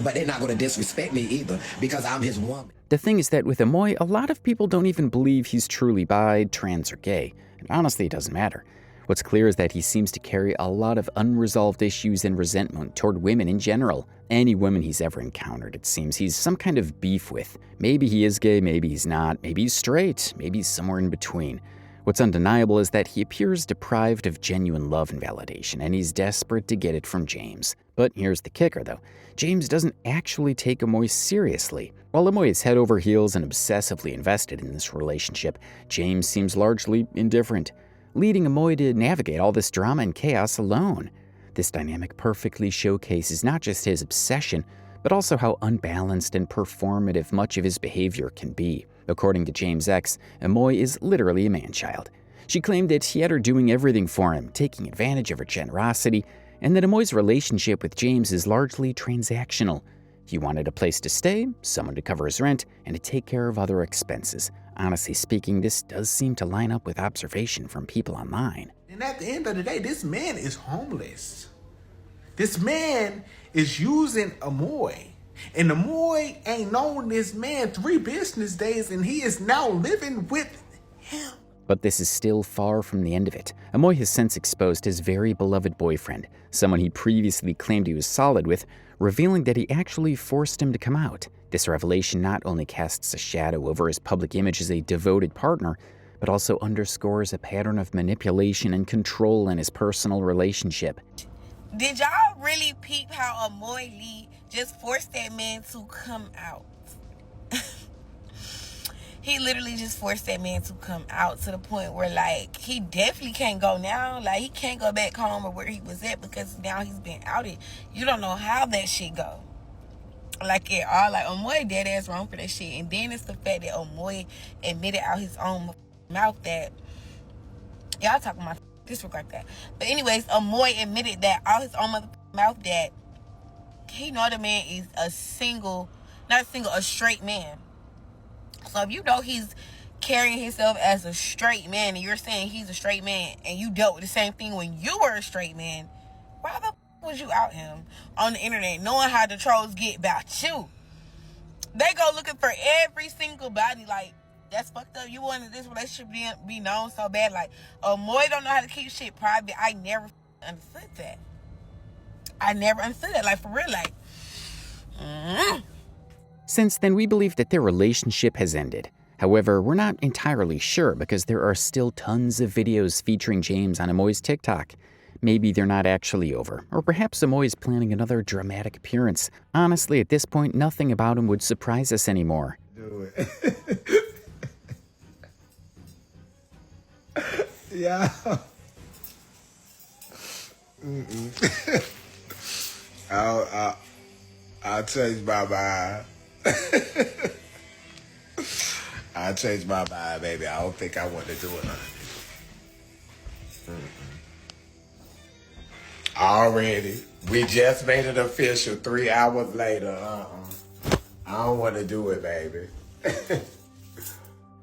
Speaker 9: But they're not going to disrespect me either because I'm his woman.
Speaker 1: The thing is that with Amoy, a lot of people don't even believe he's truly bi, trans, or gay. And honestly, it doesn't matter. What's clear is that he seems to carry a lot of unresolved issues and resentment toward women in general. Any woman he's ever encountered, it seems he's some kind of beef with. Maybe he is gay, maybe he's not, maybe he's straight, maybe he's somewhere in between. What's undeniable is that he appears deprived of genuine love and validation, and he's desperate to get it from James. But here's the kicker, though. James doesn't actually take Amoy seriously. While Amoy is head over heels and obsessively invested in this relationship, James seems largely indifferent, leading Amoy to navigate all this drama and chaos alone. This dynamic perfectly showcases not just his obsession, but also how unbalanced and performative much of his behavior can be. According to James' ex, Amoy is literally a man-child. She claimed that he had her doing everything for him, taking advantage of her generosity, and that Amoy's relationship with James is largely transactional. He wanted a place to stay, someone to cover his rent, and to take care of other expenses. Honestly speaking, this does seem to line up with observation from people online.
Speaker 17: And at the end of the day, this man is homeless. This man is using Amoy. And Amoy ain't known this man 3 business days, and he is now living with him.
Speaker 1: But this is still far from the end of it. Amoy has since exposed his very beloved boyfriend, someone he previously claimed he was solid with, revealing that he actually forced him to come out. This revelation not only casts a shadow over his public image as a devoted partner, but also underscores a pattern of manipulation and control in his personal relationship.
Speaker 14: Did y'all really peep how Amoy Lee just forced that man to come out? He literally just forced that man to come out to the point where, like, he definitely can't go now. Like, he can't go back home or where he was at because now he's been outed. You don't know how that shit go. Like, at all. Like, Amoy dead ass wrong for that shit. And then it's the fact that Amoy admitted out his own mouth that, y'all talking about disregard that. But anyways, Amoy admitted that out his own mouth that he know the man is a straight man. So if you know he's carrying himself as a straight man and you're saying he's a straight man and you dealt with the same thing when you were a straight man, why the was you out him on the internet knowing how the trolls get about you? They go looking for every single body. Like, that's fucked up. You wanted this relationship be known so bad. Like, Amoy don't know how to keep shit private. I never understood that. Like, for real, like.
Speaker 1: Since then, we believe that their relationship has ended. However, we're not entirely sure because there are still tons of videos featuring James on Amoy's TikTok. Maybe they're not actually over, or perhaps Amoy is planning another dramatic appearance. Honestly, at this point, nothing about him would surprise us anymore.
Speaker 17: Do it. Yeah.
Speaker 5: I'll change my mind. I changed my mind, baby. I don't think I want to do it. Already. We just made it official 3 hours later. I don't want to do it, baby.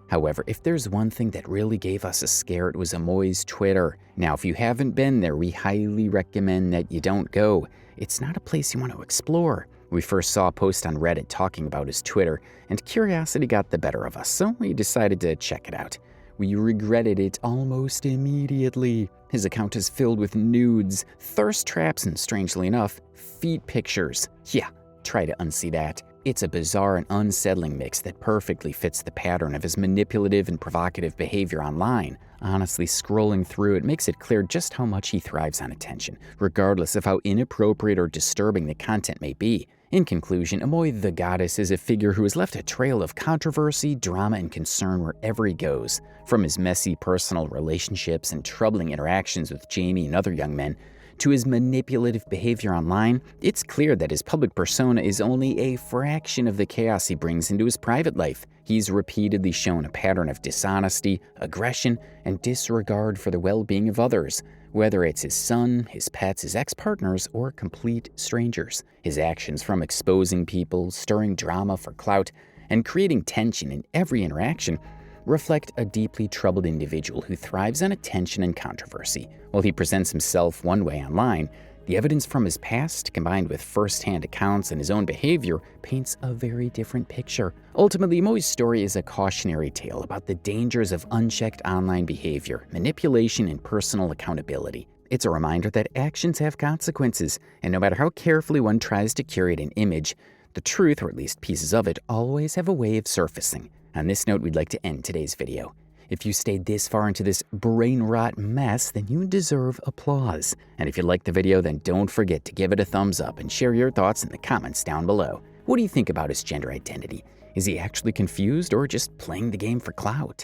Speaker 1: However, if there's one thing that really gave us a scare, it was Amoy's Twitter. Now, if you haven't been there, we highly recommend that you don't go. It's not a place you want to explore. We first saw a post on Reddit talking about his Twitter, and curiosity got the better of us, so we decided to check it out. We regretted it almost immediately. His account is filled with nudes, thirst traps, and strangely enough, feet pictures. Yeah, try to unsee that. It's a bizarre and unsettling mix that perfectly fits the pattern of his manipulative and provocative behavior online. Honestly, scrolling through it makes it clear just how much he thrives on attention, regardless of how inappropriate or disturbing the content may be. In conclusion, Amoy the Goddess is a figure who has left a trail of controversy, drama, and concern wherever he goes. From his messy personal relationships and troubling interactions with Jamie and other young men, to his manipulative behavior online, it's clear that his public persona is only a fraction of the chaos he brings into his private life. He's repeatedly shown a pattern of dishonesty, aggression, and disregard for the well-being of others. whether it's his son, his pets, his ex-partners, or complete strangers. His actions, from exposing people, stirring drama for clout, and creating tension in every interaction, reflect a deeply troubled individual who thrives on attention and controversy. While he presents himself one way online, the evidence from his past, combined with first-hand accounts and his own behavior, paints a very different picture. Ultimately, Amoy's story is a cautionary tale about the dangers of unchecked online behavior, manipulation, and personal accountability. It's a reminder that actions have consequences, and no matter how carefully one tries to curate an image, the truth, or at least pieces of it, always have a way of surfacing. On this note, we'd like to end today's video. If you stayed this far into this brain rot mess, then you deserve applause. And if you liked the video, then don't forget to give it a thumbs up and share your thoughts in the comments down below. What do you think about his gender identity? Is he actually confused or just playing the game for clout?